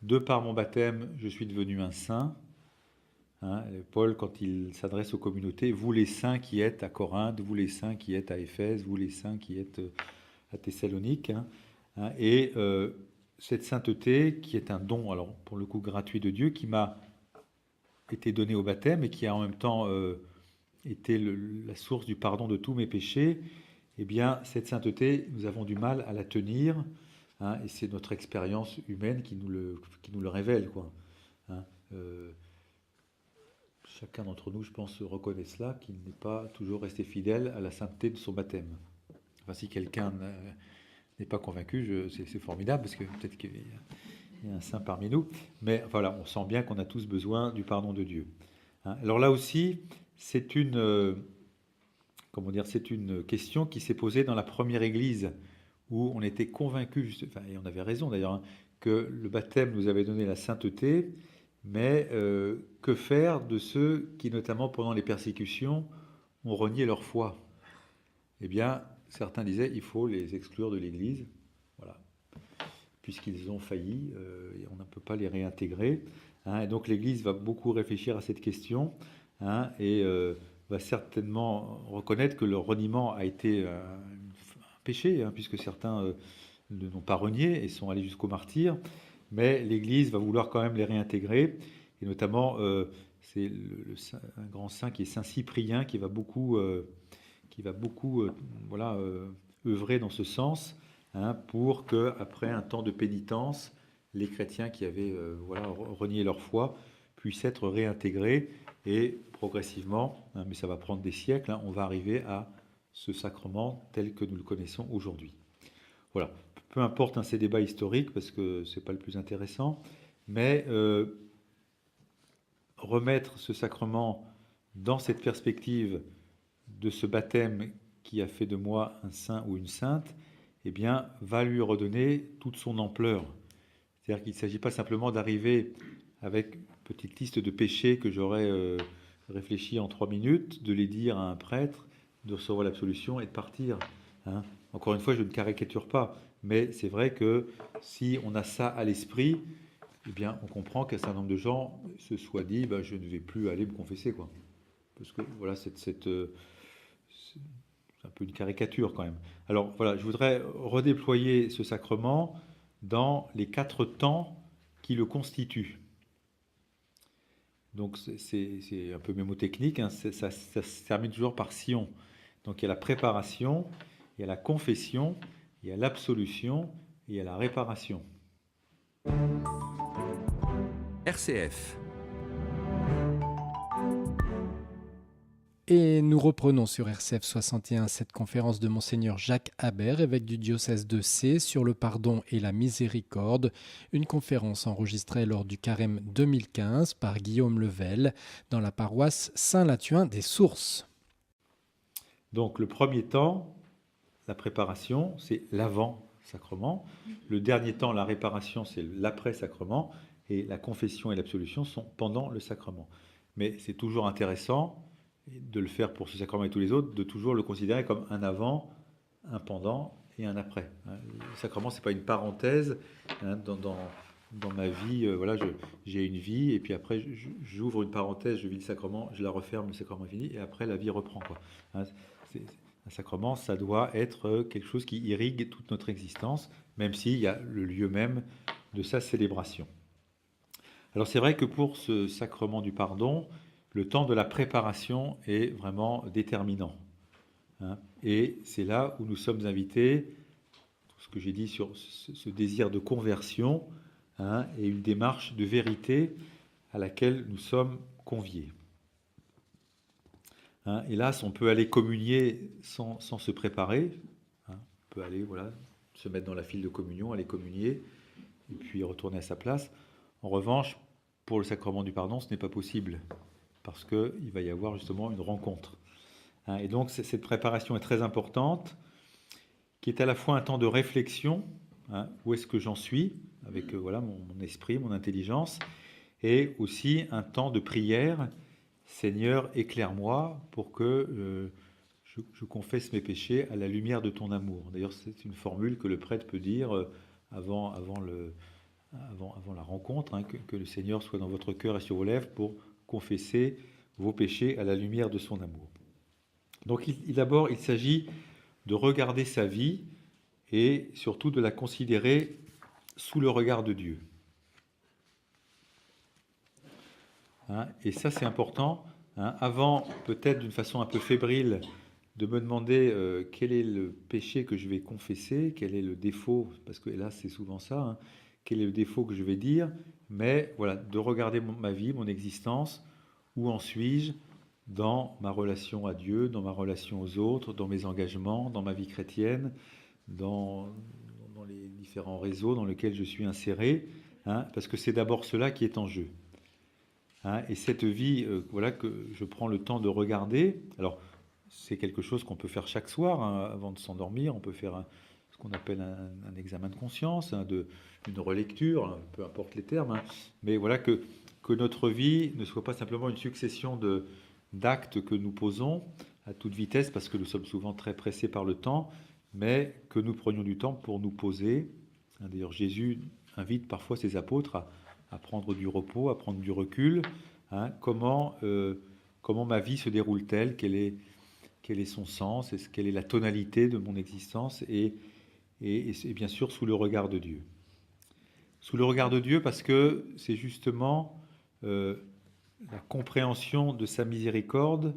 De par mon baptême, je suis devenu un saint. Paul, quand il s'adresse aux communautés, vous les saints qui êtes à Corinthe, vous les saints qui êtes à Éphèse, vous les saints qui êtes à Thessalonique. Et cette sainteté, qui est un don, alors pour le coup gratuit de Dieu, qui m'a été donné au baptême et qui a en même temps été la source du pardon de tous mes péchés, eh bien, cette sainteté, nous avons du mal à la tenir, hein, et c'est notre expérience humaine qui nous le révèle, quoi. Hein. Chacun d'entre nous, je pense, reconnaît cela, qu'il n'est pas toujours resté fidèle à la sainteté de son baptême. Enfin, si quelqu'un n'est pas convaincu, c'est formidable, parce que peut-être qu'il y a un saint parmi nous, mais voilà, on sent bien qu'on a tous besoin du pardon de Dieu. Hein. Alors là aussi, c'est une question qui s'est posée dans la première Église, où on était convaincu, et on avait raison d'ailleurs, hein, que le baptême nous avait donné la sainteté, mais que faire de ceux qui, notamment pendant les persécutions, ont renié leur foi? Eh bien, certains disaient il faut les exclure de l'Église, voilà, puisqu'ils ont failli, et on ne peut pas les réintégrer. Hein, et donc l'Église va beaucoup réfléchir à cette question, hein, et va certainement reconnaître que le reniement a été un péché, hein, puisque certains ne n'ont pas renié et sont allés jusqu'au martyre, mais l'Église va vouloir quand même les réintégrer, et notamment c'est un grand saint qui est Saint Cyprien qui va beaucoup voilà, œuvrer dans ce sens, hein, pour qu'après un temps de pénitence, les chrétiens qui avaient voilà, renié leur foi puissent être réintégrés, et progressivement, hein, mais ça va prendre des siècles, hein, on va arriver à ce sacrement tel que nous le connaissons aujourd'hui. Voilà, peu importe, hein, ces débats historiques, parce que ce n'est pas le plus intéressant, mais remettre ce sacrement dans cette perspective de ce baptême qui a fait de moi un saint ou une sainte, eh bien, va lui redonner toute son ampleur. C'est-à-dire qu'il ne s'agit pas simplement d'arriver avec une petite liste de péchés que j'aurais réfléchi en 3 minutes, de les dire à un prêtre, de recevoir l'absolution et de partir. Hein. Encore une fois, je ne caricature pas, mais c'est vrai que si on a ça à l'esprit, eh bien, on comprend qu'un certain nombre de gens se soient dit ben, je ne vais plus aller me confesser, quoi. Parce que voilà, c'est un peu une caricature quand même. Alors voilà, je voudrais redéployer ce sacrement dans les 4 temps qui le constituent. Donc c'est un peu mémotechnique, hein, ça se termine toujours par Sion. Donc il y a la préparation, il y a la confession, il y a l'absolution et il y a la réparation. RCF. Et nous reprenons sur RCF 61 cette conférence de Monseigneur Jacques Habert, évêque du diocèse de Sées, sur le pardon et la miséricorde. Une conférence enregistrée lors du Carême 2015 par Guillaume Level dans la paroisse Saint-Lathuin des Sources. Donc le premier temps, la préparation, c'est l'avant-sacrement. Le dernier temps, la réparation, c'est l'après-sacrement. Et la confession et l'absolution sont pendant le sacrement. Mais c'est toujours intéressant de le faire pour ce sacrement et tous les autres, de toujours le considérer comme un avant, un pendant et un après. Le sacrement, ce n'est pas une parenthèse, hein, dans ma vie. Voilà, j'ai une vie, et puis après, j'ouvre une parenthèse, je vis le sacrement, je la referme, le sacrement est fini, et après, la vie reprend, quoi. Hein, un sacrement, ça doit être quelque chose qui irrigue toute notre existence, même s'il y a le lieu même de sa célébration. Alors c'est vrai que pour ce sacrement du pardon, le temps de la préparation est vraiment déterminant. Hein, et c'est là où nous sommes invités, tout ce que j'ai dit sur ce désir de conversion, hein, et une démarche de vérité à laquelle nous sommes conviés. Hein, hélas, on peut aller communier sans se préparer. Hein, on peut aller se mettre dans la file de communion, aller communier, et puis retourner à sa place. En revanche, pour le sacrement du pardon, ce n'est pas possible, parce qu'il va y avoir justement une rencontre. Hein, et donc, cette préparation est très importante, qui est à la fois un temps de réflexion, hein, où est-ce que j'en suis, avec mon esprit, mon intelligence, et aussi un temps de prière. Seigneur, éclaire-moi pour que je confesse mes péchés à la lumière de ton amour. D'ailleurs, c'est une formule que le prêtre peut dire avant la rencontre, hein, que le Seigneur soit dans votre cœur et sur vos lèvres pour confesser vos péchés à la lumière de son amour. Donc d'abord, il s'agit de regarder sa vie et surtout de la considérer sous le regard de Dieu. Hein, et ça, c'est important. Hein, avant, peut-être d'une façon un peu fébrile, de me demander quel est le péché que je vais confesser, quel est le défaut, parce que là c'est souvent ça, hein, quel est le défaut que je vais dire, mais voilà, de regarder ma vie, mon existence, où en suis-je dans ma relation à Dieu, dans ma relation aux autres, dans mes engagements, dans ma vie chrétienne, dans les différents réseaux dans lesquels je suis inséré, hein, parce que c'est d'abord cela qui est en jeu. Hein, et cette vie, voilà, que je prends le temps de regarder, alors c'est quelque chose qu'on peut faire chaque soir, hein, avant de s'endormir, on peut faire ce qu'on appelle un examen de conscience, hein, une relecture, hein, peu importe les termes, hein, mais voilà que notre vie ne soit pas simplement une succession d'actes que nous posons à toute vitesse, parce que nous sommes souvent très pressés par le temps, mais que nous prenions du temps pour nous poser. Hein, d'ailleurs, Jésus invite parfois ses apôtres à prendre du repos, à prendre du recul. Hein, comment ma vie se déroule-t-elle, quel est son sens, quelle est la tonalité de mon existence, et bien sûr sous le regard de Dieu. Sous le regard de Dieu, parce que c'est justement la compréhension de sa miséricorde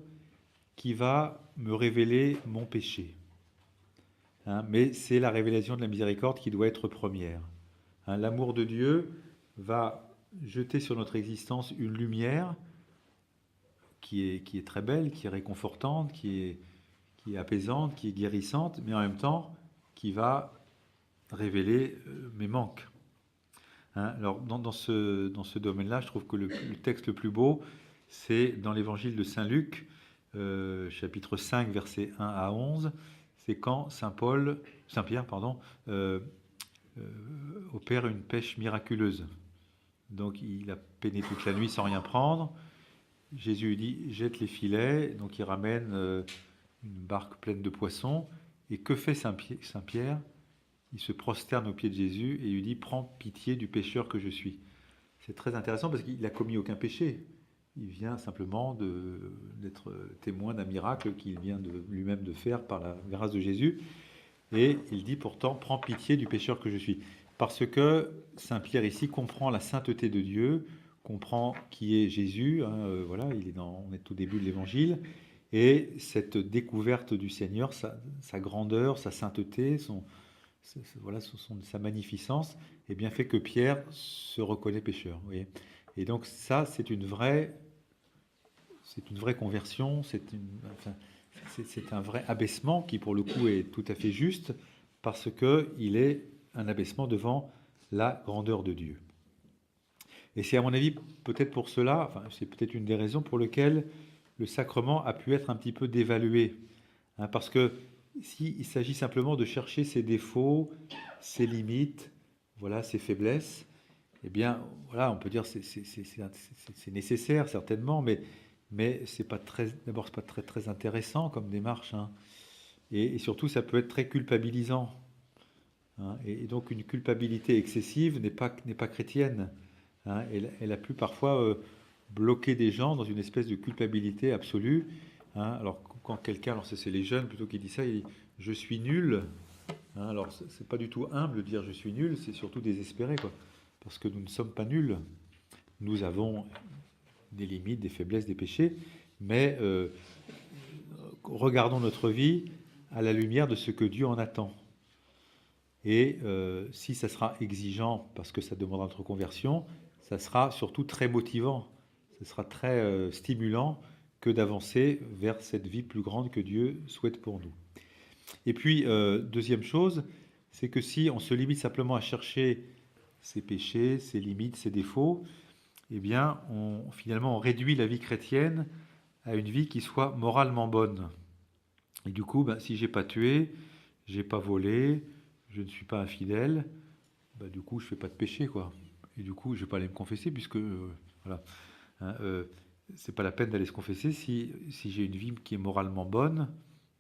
qui va me révéler mon péché. Hein, mais c'est la révélation de la miséricorde qui doit être première. Hein, l'amour de Dieu va jeter sur notre existence une lumière qui est très belle, qui est réconfortante, qui est apaisante, qui est guérissante, mais en même temps qui va révéler mes manques. Hein, alors dans ce domaine-là, je trouve que le texte le plus beau, c'est dans l'évangile de Saint Luc, chapitre 5, versets 1 à 11, c'est quand Saint Pierre opère une pêche miraculeuse. Donc il a peiné toute la nuit sans rien prendre. Jésus lui dit, jette les filets. Donc il ramène une barque pleine de poissons. Et que fait Saint Pierre? Il se prosterne aux pieds de Jésus et lui dit, prends pitié du pécheur que je suis. C'est très intéressant parce qu'il n'a commis aucun péché. Il vient simplement d'être témoin d'un miracle qu'il vient lui-même de faire par la grâce de Jésus. Et il dit pourtant, prends pitié du pécheur que je suis. Parce que Saint Pierre ici comprend la sainteté de Dieu, comprend qui est Jésus, hein, voilà, on est au début de l'Évangile, et cette découverte du Seigneur, sa grandeur, sa sainteté, sa magnificence, est bien fait que Pierre se reconnaît pécheur. Vous voyez. Et donc ça, c'est une vraie conversion, c'est un vrai abaissement qui, pour le coup, est tout à fait juste, parce qu'il est un abaissement devant la grandeur de Dieu. Et c'est à mon avis peut-être pour cela, c'est peut-être une des raisons pour lesquelles le sacrement a pu être un petit peu dévalué. Hein, parce que s'il s'agit simplement de chercher ses défauts, ses limites, voilà, ses faiblesses, eh bien, voilà, on peut dire que c'est nécessaire certainement, mais c'est pas d'abord c'est pas très intéressant comme démarche, hein. Et surtout ça peut être très culpabilisant, hein. Et donc une culpabilité excessive n'est pas chrétienne, hein. Elle a pu parfois bloquer des gens dans une espèce de culpabilité absolue, hein. Alors quand quelqu'un, alors c'est les jeunes plutôt qui disent ça, il dit je suis nul, hein. Alors c'est pas du tout humble de dire je suis nul, c'est surtout désespéré, quoi, parce que nous ne sommes pas nuls, nous avons des limites, des faiblesses, des péchés, mais regardons notre vie à la lumière de ce que Dieu en attend. Et si ça sera exigeant, parce que ça demandera notre conversion, ça sera surtout très motivant, ça sera très stimulant que d'avancer vers cette vie plus grande que Dieu souhaite pour nous. Et puis, deuxième chose, c'est que si on se limite simplement à chercher ses péchés, ses limites, ses défauts, eh bien, finalement, on réduit la vie chrétienne à une vie qui soit moralement bonne. Et du coup, si j'ai pas tué, j'ai pas volé, je ne suis pas infidèle, du coup, je fais pas de péché, quoi. Et du coup, je vais pas aller me confesser, puisque, voilà, hein, c'est pas la peine d'aller se confesser si j'ai une vie qui est moralement bonne,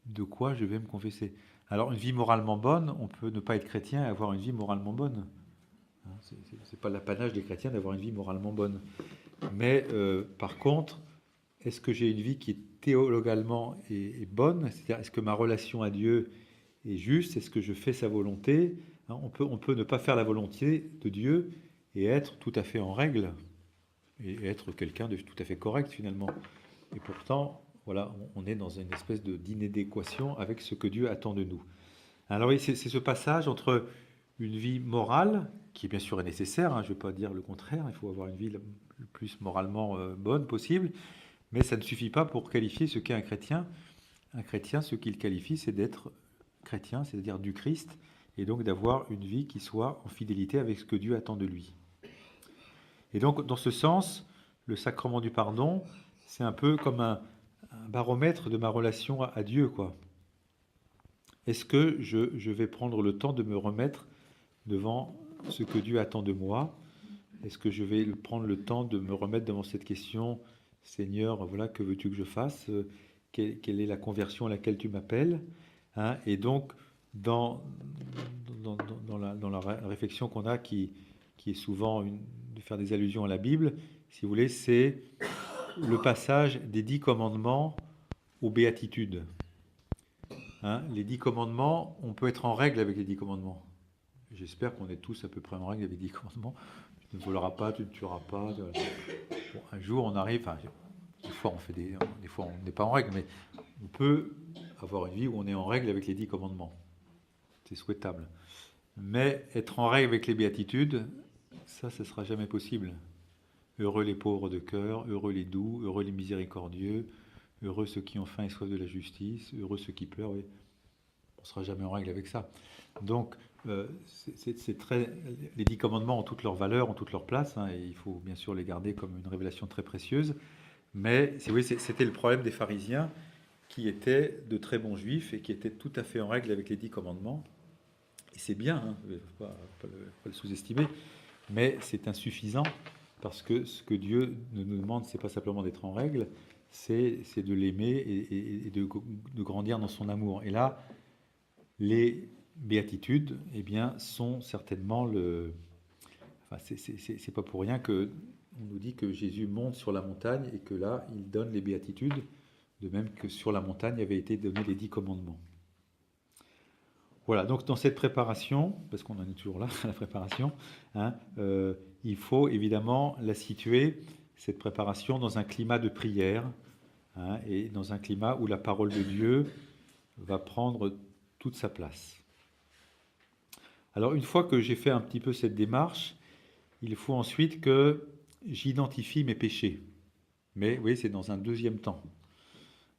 de quoi je vais me confesser? Alors, une vie moralement bonne, on peut ne pas être chrétien et avoir une vie moralement bonne. C'est pas l'apanage des chrétiens d'avoir une vie moralement bonne. Mais par contre, est-ce que j'ai une vie qui est théologalement est bonne? C'est-à-dire, est-ce que ma relation à Dieu est juste? Est-ce que je fais sa volonté? On peut ne pas faire la volonté de Dieu et être tout à fait en règle, et être quelqu'un de tout à fait correct finalement. Et pourtant, voilà, on est dans une espèce d'inadéquation avec ce que Dieu attend de nous. Alors oui, c'est ce passage entre une vie morale, qui bien sûr est nécessaire, hein, je ne vais pas dire le contraire, il faut avoir une vie le plus moralement bonne possible, mais ça ne suffit pas pour qualifier ce qu'est un chrétien. Un chrétien, ce qu'il qualifie, c'est d'être chrétien, c'est-à-dire du Christ, et donc d'avoir une vie qui soit en fidélité avec ce que Dieu attend de lui. Et donc, dans ce sens, le sacrement du pardon, c'est un peu comme un baromètre de ma relation à Dieu, quoi. Est-ce que je vais prendre le temps de me remettre devant ce que Dieu attend de moi? Est-ce que je vais prendre le temps de me remettre devant cette question, Seigneur, voilà, que veux-tu que je fasse? Quelle est la conversion à laquelle tu m'appelles? Hein? Et donc, dans la réflexion qu'on a, qui est souvent de faire des allusions à la Bible, si vous voulez, c'est le passage des 10 commandements aux béatitudes. Hein, les 10 commandements, on peut être en règle avec les 10 commandements. J'espère qu'on est tous à peu près en règle avec les 10 commandements. Tu ne voleras pas, tu ne tueras pas. Bon, un jour, on arrive, enfin, des fois, on n'est pas en règle, mais on peut avoir une vie où on est en règle avec les 10 commandements. C'est souhaitable. Mais être en règle avec les béatitudes, ça ne sera jamais possible. Heureux les pauvres de cœur, heureux les doux, heureux les miséricordieux, heureux ceux qui ont faim et soif de la justice, heureux ceux qui pleurent. Oui. On ne sera jamais en règle avec ça. Donc, c'est très, les 10 commandements ont toute leur valeur, ont toute leur place, hein, et il faut bien sûr les garder comme une révélation très précieuse. Mais oui, c'était le problème des pharisiens, qui étaient de très bons juifs et qui étaient tout à fait en règle avec les 10 commandements. Et c'est bien, hein, il ne faut pas le sous-estimer, mais c'est insuffisant, parce que ce que Dieu nous demande, ce n'est pas simplement d'être en règle, c'est de l'aimer et de grandir dans son amour. Et là, les béatitudes, eh bien, sont certainement Enfin, c'est pas pour rien qu'on nous dit que Jésus monte sur la montagne et que là, il donne les béatitudes, de même que sur la montagne avaient été donnés les 10 commandements. Voilà, donc dans cette préparation, parce qu'on en est toujours là, à la préparation, hein, il faut évidemment la situer, cette préparation, dans un climat de prière, hein, et dans un climat où la parole de Dieu va prendre toute sa place. Alors, une fois que j'ai fait un petit peu cette démarche, il faut ensuite que j'identifie mes péchés. Mais oui, c'est dans un deuxième temps.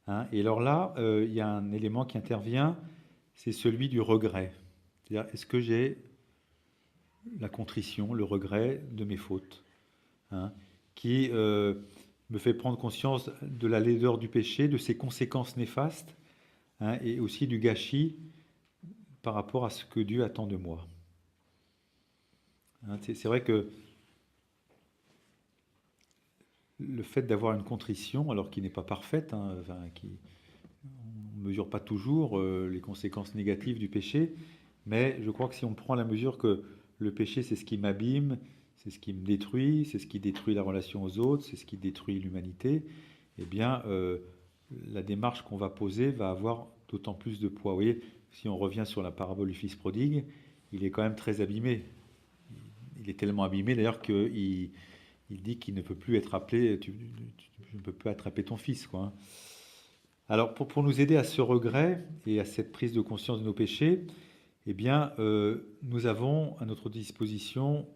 Hein, et alors là, il y a un élément qui intervient, c'est celui du regret. C'est-à-dire, est-ce que j'ai la contrition, le regret de mes fautes, hein, qui me fait prendre conscience de la laideur du péché, de ses conséquences néfastes, hein, et aussi du gâchis par rapport à ce que Dieu attend de moi. Hein, c'est vrai que le fait d'avoir une contrition, alors qui n'est pas parfaite, hein, enfin, on ne mesure pas toujours les conséquences négatives du péché, mais je crois que si on prend la mesure que le péché, c'est ce qui m'abîme, c'est ce qui me détruit, c'est ce qui détruit la relation aux autres, c'est ce qui détruit l'humanité, eh bien, la démarche qu'on va poser va avoir d'autant plus de poids. Vous voyez, si on revient sur la parabole du fils prodigue, il est quand même très abîmé. Il est tellement abîmé d'ailleurs qu'il dit qu'il ne peut plus être appelé, tu ne peux plus attraper ton fils, quoi, hein. Alors, pour nous aider à ce regret et à cette prise de conscience de nos péchés, eh bien, nous avons à notre disposition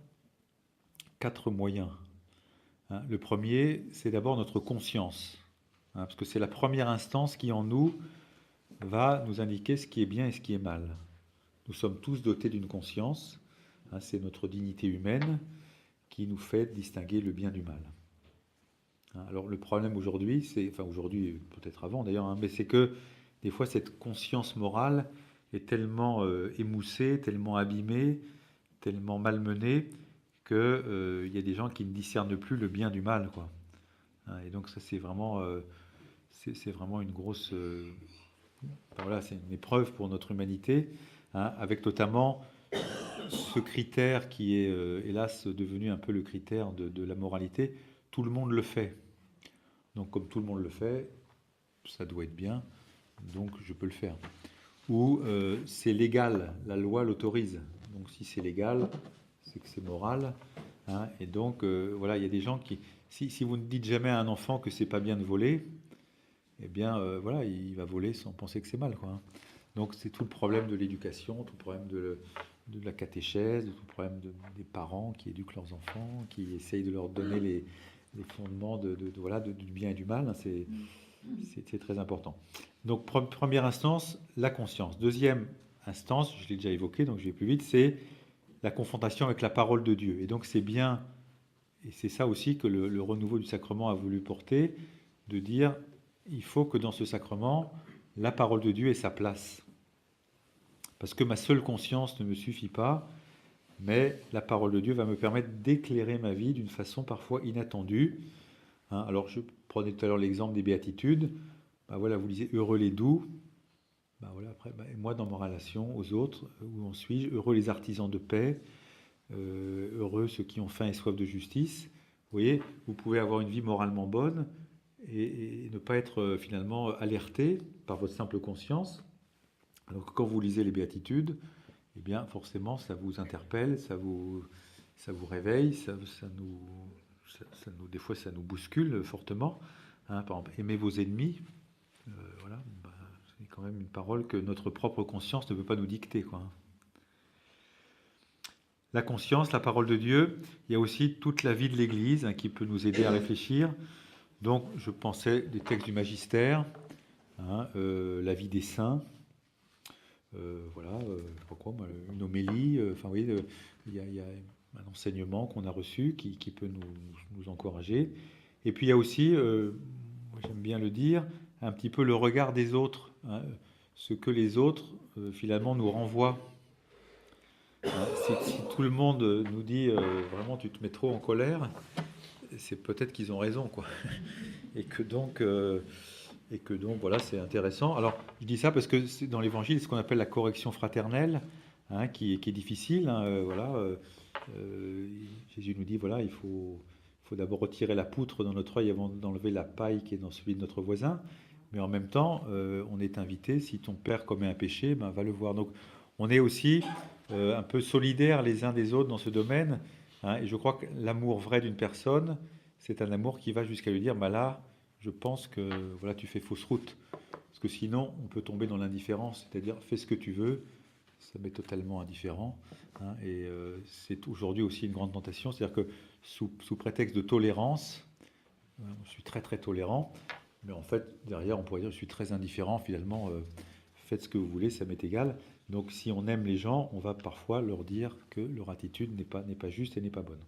4 moyens. Hein, le premier, c'est d'abord notre conscience, hein, parce que c'est la première instance qui, en nous, va nous indiquer ce qui est bien et ce qui est mal. Nous sommes tous dotés d'une conscience, hein, c'est notre dignité humaine qui nous fait distinguer le bien du mal. Alors le problème aujourd'hui, enfin aujourd'hui, peut-être avant d'ailleurs, hein, mais c'est que des fois cette conscience morale est tellement émoussée, tellement abîmée, tellement malmenée, qu'il y a des gens qui ne discernent plus le bien du mal, quoi. Hein, et donc ça c'est vraiment une grosse... enfin, voilà, c'est une épreuve pour notre humanité, hein, avec notamment ce critère qui est hélas devenu un peu le critère de la moralité. Tout le monde le fait. Donc comme tout le monde le fait, ça doit être bien, donc je peux le faire. Ou c'est légal, la loi l'autorise. Donc si c'est légal, c'est que c'est moral, hein, et donc voilà, il y a des gens qui... Si vous ne dites jamais à un enfant que c'est pas bien de voler, eh bien, voilà, il va voler sans penser que c'est mal, quoi, hein. Donc, c'est tout le problème de l'éducation, tout le problème de la catéchèse, tout le problème des parents qui éduquent leurs enfants, qui essayent de leur donner les fondements voilà, du bien et du mal, hein. C'est très important. Donc, première instance, la conscience. Deuxième instance, je l'ai déjà évoqué, donc je vais plus vite, c'est la confrontation avec la parole de Dieu. Et donc, c'est bien, et c'est ça aussi que le renouveau du sacrement a voulu porter, de dire, il faut que dans ce sacrement, la parole de Dieu ait sa place. Parce que ma seule conscience ne me suffit pas, mais la parole de Dieu va me permettre d'éclairer ma vie d'une façon parfois inattendue, hein. Alors, je prenais tout à l'heure l'exemple des béatitudes. Ben voilà, vous lisez « Heureux les doux ». Ben voilà, après, moi, dans ma relation aux autres, où en suis-je? Heureux les artisans de paix, heureux ceux qui ont faim et soif de justice. Vous voyez, vous pouvez avoir une vie moralement bonne et ne pas être finalement alerté par votre simple conscience. Alors quand vous lisez les béatitudes, eh bien forcément ça vous interpelle, ça vous réveille, des fois ça nous bouscule fortement, hein. Par exemple, aimez vos ennemis, voilà, c'est quand même une parole que notre propre conscience ne peut pas nous dicter, quoi. La conscience, la parole de Dieu, il y a aussi toute la vie de l'Église, hein, qui peut nous aider à réfléchir. Donc je pensais des textes du magistère, hein, la vie des saints. Voilà, je sais pas quoi, une homélie, enfin, vous voyez, il y a un enseignement qu'on a reçu qui peut nous encourager. Et puis il y a aussi, moi, j'aime bien le dire, un petit peu le regard des autres, hein, ce que les autres finalement nous renvoient. Hein, si tout le monde nous dit vraiment tu te mets trop en colère, c'est peut-être qu'ils ont raison, quoi. Et que donc voilà, c'est intéressant. Alors, je dis ça parce que c'est dans l'Évangile, c'est ce qu'on appelle la correction fraternelle, hein, qui est difficile, hein, voilà. Jésus nous dit, voilà, il faut d'abord retirer la poutre dans notre œil avant d'enlever la paille qui est dans celui de notre voisin. Mais en même temps, on est invité, si ton père commet un péché, ben, va le voir. Donc, on est aussi un peu solidaires les uns des autres dans ce domaine, hein, et je crois que l'amour vrai d'une personne, c'est un amour qui va jusqu'à lui dire, ben là, je pense que voilà, tu fais fausse route. Parce que sinon, on peut tomber dans l'indifférence, c'est-à-dire fais ce que tu veux, ça m'est totalement indifférent, hein, et c'est aujourd'hui aussi une grande tentation, c'est-à-dire que sous prétexte de tolérance, je suis très très tolérant, mais en fait, derrière, on pourrait dire je suis très indifférent, finalement, faites ce que vous voulez, ça m'est égal. Donc si on aime les gens, on va parfois leur dire que leur attitude n'est pas juste et n'est pas bonne.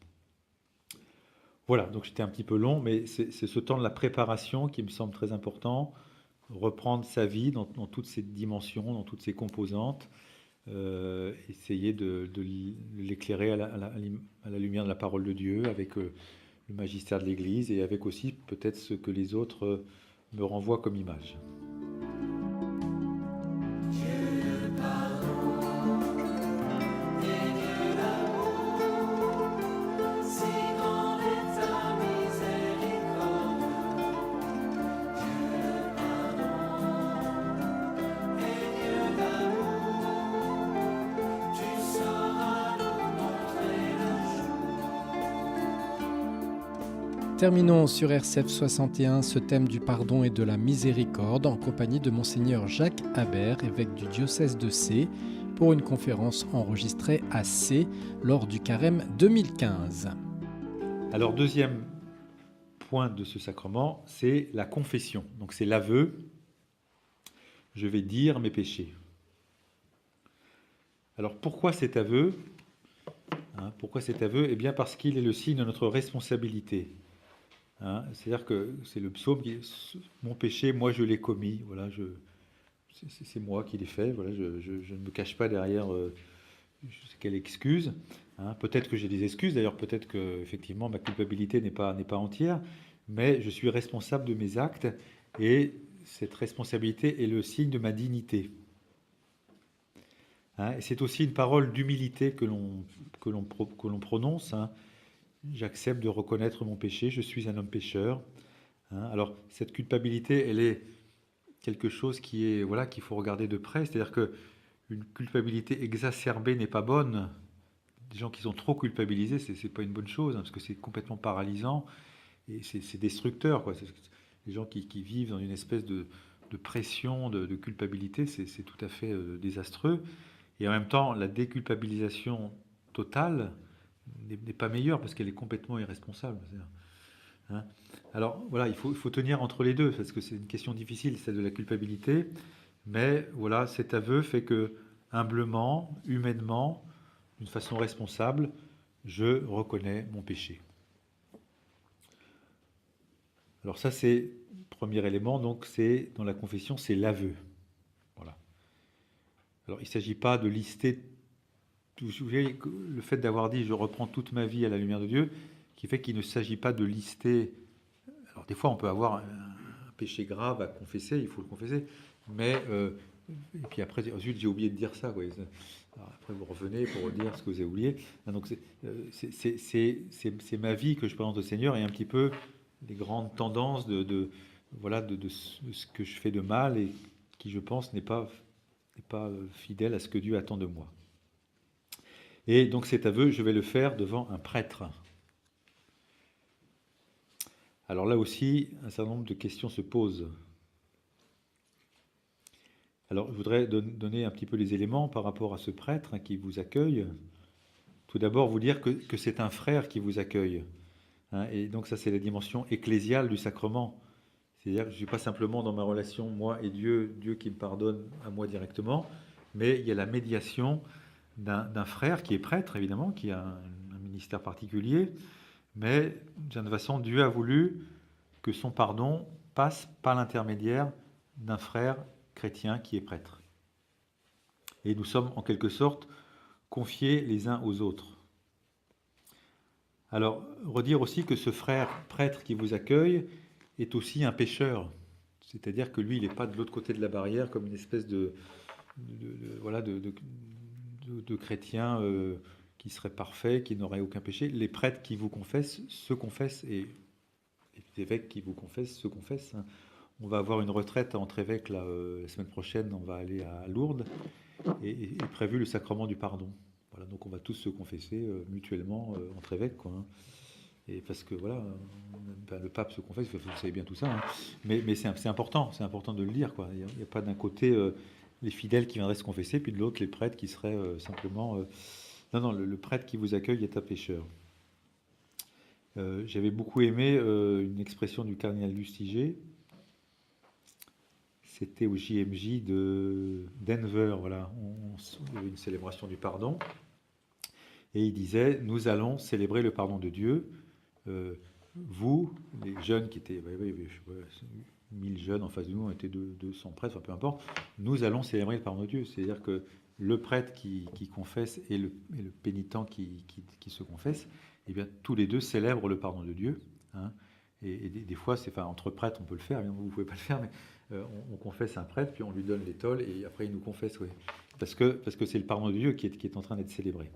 Voilà, donc j'étais un petit peu long, mais c'est ce temps de la préparation qui me semble très important. Reprendre sa vie dans toutes ses dimensions, dans toutes ses composantes, essayer de l'éclairer à la lumière de la parole de Dieu, avec le magistère de l'Église et avec aussi peut-être ce que les autres me renvoient comme image. Terminons sur RCF 61 ce thème du pardon et de la miséricorde en compagnie de Monseigneur Jacques Habert, évêque du diocèse de Sées, pour une conférence enregistrée à Sées lors du Carême 2015. Alors, deuxième point de ce sacrement, c'est la confession. Donc c'est l'aveu. Je vais dire mes péchés. Alors pourquoi cet aveu, hein, pourquoi cet aveu? Eh bien parce qu'il est le signe de notre responsabilité. Hein, c'est-à-dire que c'est le psaume qui dit « Mon péché, moi je l'ai commis. » Voilà, c'est moi qui l'ai fait. Voilà, je ne me cache pas derrière je sais quelle excuse. Hein, peut-être que j'ai des excuses. D'ailleurs, peut-être que effectivement ma culpabilité n'est pas entière. Mais je suis responsable de mes actes. Et cette responsabilité est le signe de ma dignité. Hein, et c'est aussi une parole d'humilité que l'on prononce. Hein. J'accepte de reconnaître mon péché, je suis un homme pécheur. Hein, alors, cette culpabilité, elle est quelque chose qu'il faut regarder de près. C'est-à-dire qu'une culpabilité exacerbée n'est pas bonne. Des gens qui sont trop culpabilisés, c'est pas une bonne chose, hein, parce que c'est complètement paralysant et c'est destructeur, quoi. les gens qui vivent dans une espèce de pression, de culpabilité, c'est tout à fait désastreux. Et en même temps, la déculpabilisation totale n'est pas meilleure parce qu'elle est complètement irresponsable. Hein. Alors voilà, il faut tenir entre les deux parce que c'est une question difficile, celle de la culpabilité. Mais voilà, cet aveu fait que humblement, humainement, d'une façon responsable, je reconnais mon péché. Alors ça, c'est le premier élément, donc c'est dans la confession, c'est l'aveu. Voilà. Alors il ne s'agit pas de lister, vous voyez, le fait d'avoir dit « je reprends toute ma vie à la lumière de Dieu », qui fait qu'il ne s'agit pas de lister. Alors des fois, on peut avoir un péché grave à confesser, il faut le confesser, mais et puis après, ensuite, j'ai oublié de dire ça. Quoi. Alors après, vous revenez pour dire ce que vous avez oublié. Donc c'est ma vie que je présente au Seigneur et un petit peu les grandes tendances de ce que je fais de mal et qui, je pense, n'est pas fidèle à ce que Dieu attend de moi. Et donc cet aveu, je vais le faire devant un prêtre. Alors là aussi, un certain nombre de questions se posent. Alors je voudrais donner un petit peu les éléments par rapport à ce prêtre qui vous accueille. Tout d'abord, vous dire que c'est un frère qui vous accueille. Et donc ça, c'est la dimension ecclésiale du sacrement. C'est-à-dire que je ne suis pas simplement dans ma relation, moi et Dieu qui me pardonne à moi directement, mais il y a la médiation d'un frère qui est prêtre, évidemment, qui a un ministère particulier, mais d'une façon, Dieu a voulu que son pardon passe par l'intermédiaire d'un frère chrétien qui est prêtre. Et nous sommes en quelque sorte confiés les uns aux autres. Alors, redire aussi que ce frère prêtre qui vous accueille est aussi un pécheur. C'est-à-dire que lui, il n'est pas de l'autre côté de la barrière comme une espèce de chrétien qui serait parfait, qui n'aurait aucun péché. Les prêtres qui vous confessent se confessent et les évêques qui vous confessent se confessent. On va avoir une retraite entre évêques la semaine prochaine, on va aller à Lourdes et est prévu le sacrement du pardon. Voilà, donc on va tous se confesser mutuellement entre évêques, quoi. Et parce que voilà, le pape se confesse, vous savez bien tout ça, hein. Mais c'est important de le dire, quoi. Il n'y a pas d'un côté les fidèles qui viendraient se confesser, puis de l'autre les prêtres qui seraient simplement. Non, le prêtre qui vous accueille est un pécheur. J'avais beaucoup aimé une expression du cardinal Lustiger. C'était au JMJ de Denver, voilà. Il y avait une célébration du pardon. Et il disait, nous allons célébrer le pardon de Dieu. Vous, les jeunes qui étaient, 1000 jeunes en face de nous, on était 200 prêtres, enfin peu importe, nous allons célébrer le pardon de Dieu. C'est-à-dire que le prêtre qui confesse et le pénitent qui se confesse, eh bien, tous les deux célèbrent le pardon de Dieu. Hein. Et des fois, entre prêtres, on peut le faire, vous ne pouvez pas le faire, mais on confesse un prêtre, puis on lui donne l'étole, et après il nous confesse, oui. Parce que c'est le pardon de Dieu qui est en train d'être célébré.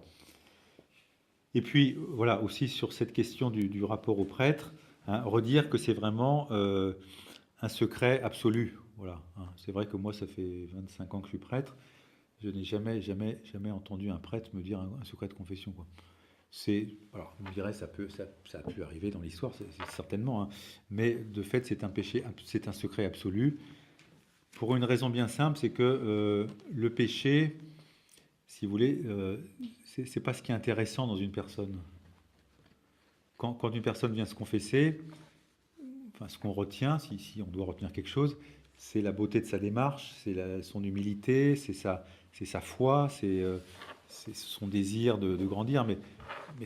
Et puis, voilà, aussi sur cette question du rapport au prêtre, redire que c'est vraiment un secret absolu. Voilà, c'est vrai que moi, ça fait 25 ans que je suis prêtre, je n'ai jamais entendu un prêtre me dire un secret de confession, quoi. Alors, vous me direz, ça a pu arriver dans l'histoire, c'est certainement, mais de fait, c'est un péché, c'est un secret absolu, pour une raison bien simple, c'est que le péché, si vous voulez, c'est pas ce qui est intéressant dans une personne. Quand une personne vient se confesser, enfin, ce qu'on retient, si on doit retenir quelque chose, c'est la beauté de sa démarche, c'est son humilité, c'est sa foi, c'est son désir de grandir, mais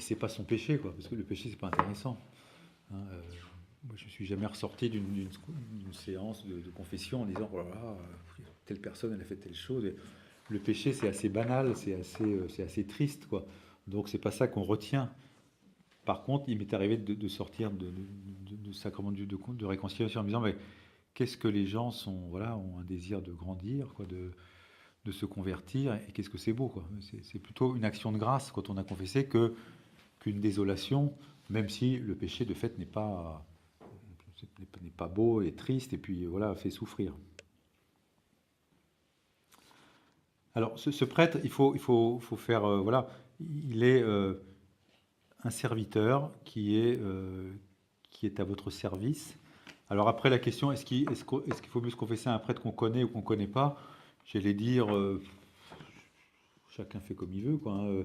c'est pas son péché, quoi, parce que le péché, c'est pas intéressant. Moi, je suis jamais ressorti d'une séance de confession en disant, oh là là, telle personne, elle a fait telle chose. Et le péché, c'est assez banal, c'est assez triste, quoi. Donc, c'est pas ça qu'on retient. Par contre, il m'est arrivé de sortir de sacrement de réconciliation en me disant, mais qu'est-ce que les gens ont un désir de grandir, quoi, de se convertir, et qu'est-ce que c'est beau, quoi. C'est plutôt une action de grâce quand on a confessé qu'une désolation, même si le péché de fait n'est pas beau et triste, et puis voilà, fait souffrir. Alors ce prêtre, il faut faire, il est un serviteur qui est à votre service, Alors après, la question, est-ce qu'il faut mieux se confesser à un prêtre qu'on connaît ou qu'on ne connaît pas? J'allais dire, chacun fait comme il veut, quoi, hein.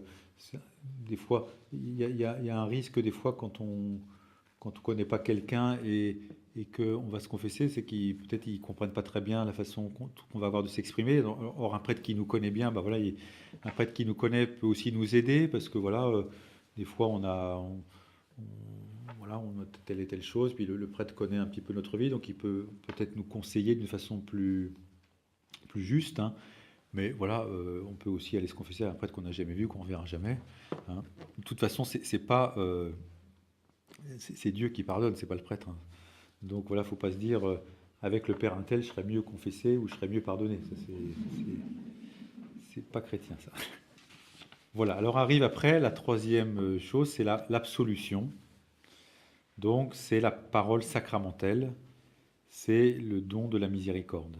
Des fois, il y a un risque, des fois, quand on ne connaît pas quelqu'un et qu'on va se confesser, c'est qu'ils peut-être ils comprennent pas très bien la façon qu'on va avoir de s'exprimer. Or, un prêtre qui nous connaît bien, bah voilà, un prêtre qui nous connaît peut aussi nous aider parce que voilà, des fois voilà, on a telle et telle chose, puis le prêtre connaît un petit peu notre vie, donc il peut peut-être nous conseiller d'une façon plus juste, hein. Mais voilà, on peut aussi aller se confesser à un prêtre qu'on n'a jamais vu, qu'on ne verra jamais, hein. De toute façon, c'est pas, c'est Dieu qui pardonne, c'est pas le prêtre, hein. Donc voilà, faut pas se dire avec le Père untel, je serais mieux confessé ou je serais mieux pardonné. Ça, c'est pas chrétien, ça. Voilà. Alors arrive après la troisième chose, c'est l'absolution. Donc c'est la parole sacramentelle, c'est le don de la miséricorde.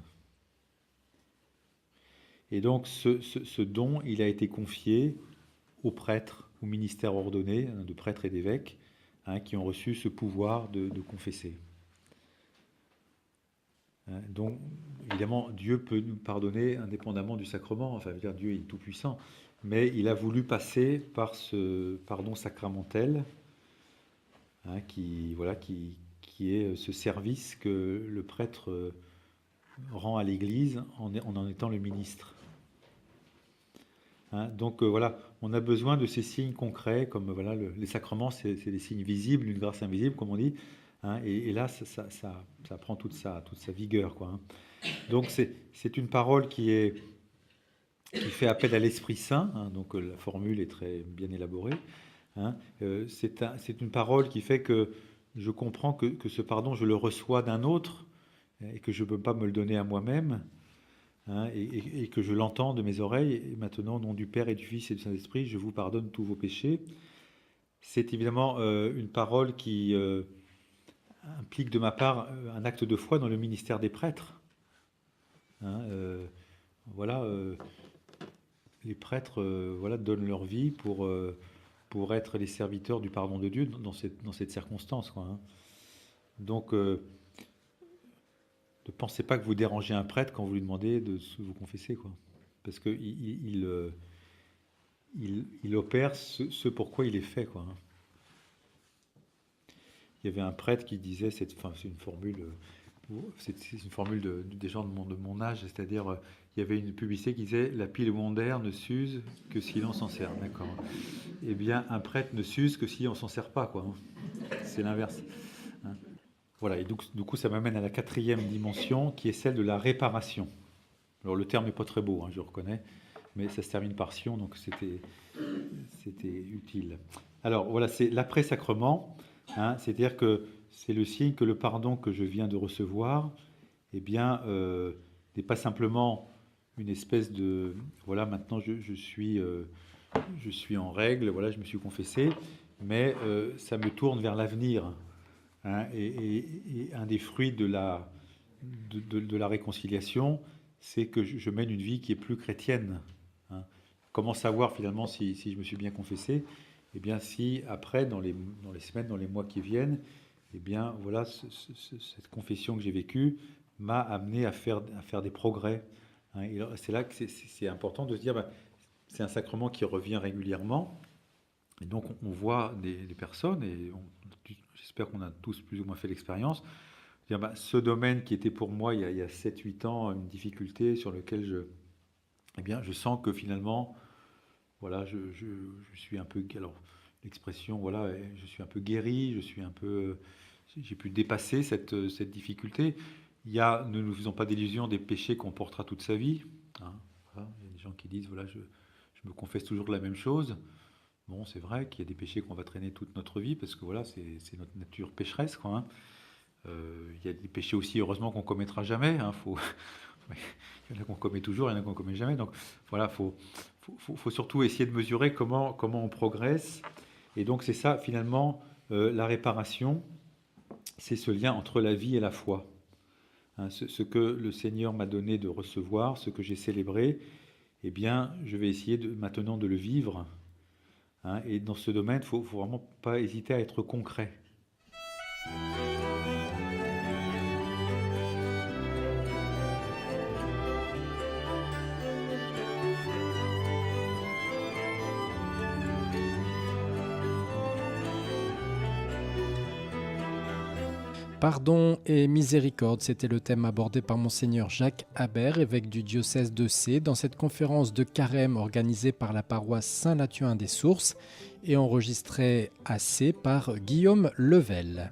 Et donc ce don, il a été confié aux prêtres, au ministère ordonné, hein, de prêtres et d'évêques, hein, qui ont reçu ce pouvoir de confesser. Donc, évidemment, Dieu peut nous pardonner indépendamment du sacrement, enfin, je veux dire, Dieu est tout-puissant, mais il a voulu passer par ce pardon sacramentel, hein, qui est ce service que le prêtre rend à l'Église en étant le ministre. Hein, donc voilà, on a besoin de ces signes concrets, comme voilà, les sacrements, c'est des signes visibles, une grâce invisible, comme on dit. Hein, et là, ça prend toute sa vigueur, quoi, hein. Donc c'est une parole qui fait appel à l'Esprit Saint, hein, donc la formule est très bien élaborée, hein. C'est une parole qui fait que je comprends que ce pardon, je le reçois d'un autre et que je ne peux pas me le donner à moi-même, hein, et que je l'entends de mes oreilles. Et maintenant, au nom du Père et du Fils et du Saint-Esprit, je vous pardonne tous vos péchés. C'est évidemment une parole qui implique de ma part un acte de foi dans le ministère des prêtres, hein. Voilà, les prêtres voilà, donnent leur vie pour être les serviteurs du pardon de Dieu dans cette circonstance, quoi, hein. Donc, ne pensez pas que vous dérangez un prêtre quand vous lui demandez de vous confesser, quoi. Parce qu'il il opère ce pourquoi il est fait, quoi, hein. Il y avait un prêtre qui disait, c'est une formule des gens de mon âge, c'est-à-dire, il y avait une publicité qui disait « La pile Wonder ne s'use que si l'on s'en sert ». D'accord. Eh bien, un prêtre ne s'use que si on s'en sert pas, quoi, hein. C'est l'inverse, hein. Voilà, et donc, du coup, ça m'amène à la quatrième dimension, qui est celle de la réparation. Alors, le terme n'est pas très beau, hein, je reconnais, mais ça se termine par sion, donc c'était utile. Alors, voilà, c'est l'après-sacrement, hein, c'est-à-dire que c'est le signe que le pardon que je viens de recevoir, eh bien, n'est pas simplement une espèce de... Voilà, maintenant je suis en règle, voilà, je me suis confessé, mais ça me tourne vers l'avenir, hein, et un des fruits de la réconciliation, c'est que je mène une vie qui est plus chrétienne, hein. Comment savoir finalement si je me suis bien confessé? Eh bien, si après, dans les semaines, dans les mois qui viennent, eh bien, voilà, cette confession que j'ai vécue m'a amené à faire des progrès, hein. Et c'est là que c'est important de se dire, c'est un sacrement qui revient régulièrement. Et donc, on voit des personnes, et j'espère qu'on a tous plus ou moins fait l'expérience, dire, ce domaine qui était pour moi, il y a 7-8 ans, une difficulté sur lequel eh bien, je sens que finalement, voilà, je suis un peu... Alors, l'expression, voilà, je suis un peu guéri, j'ai pu dépasser cette difficulté. Ne nous faisons pas d'illusions, des péchés qu'on portera toute sa vie, hein. Voilà, il y a des gens qui disent, voilà, je me confesse toujours la même chose. Bon, c'est vrai qu'il y a des péchés qu'on va traîner toute notre vie, parce que voilà, c'est notre nature pécheresse, quoi, hein. Il y a des péchés aussi, heureusement, qu'on commettra jamais, hein, il y en a qu'on commet toujours, il y en a qu'on commet jamais. Donc voilà, faut surtout essayer de mesurer comment on progresse. Et donc c'est ça, finalement, la réparation, c'est ce lien entre la vie et la foi, hein, ce que le Seigneur m'a donné de recevoir, ce que j'ai célébré, eh bien, je vais essayer maintenant de le vivre, hein. Et dans ce domaine, faut vraiment pas hésiter à être concret. Pardon et miséricorde, c'était le thème abordé par Monseigneur Jacques Habert, évêque du diocèse de Sées, dans cette conférence de carême organisée par la paroisse Saint-Lathuin des Sources et enregistrée à Sées par Guillaume Level.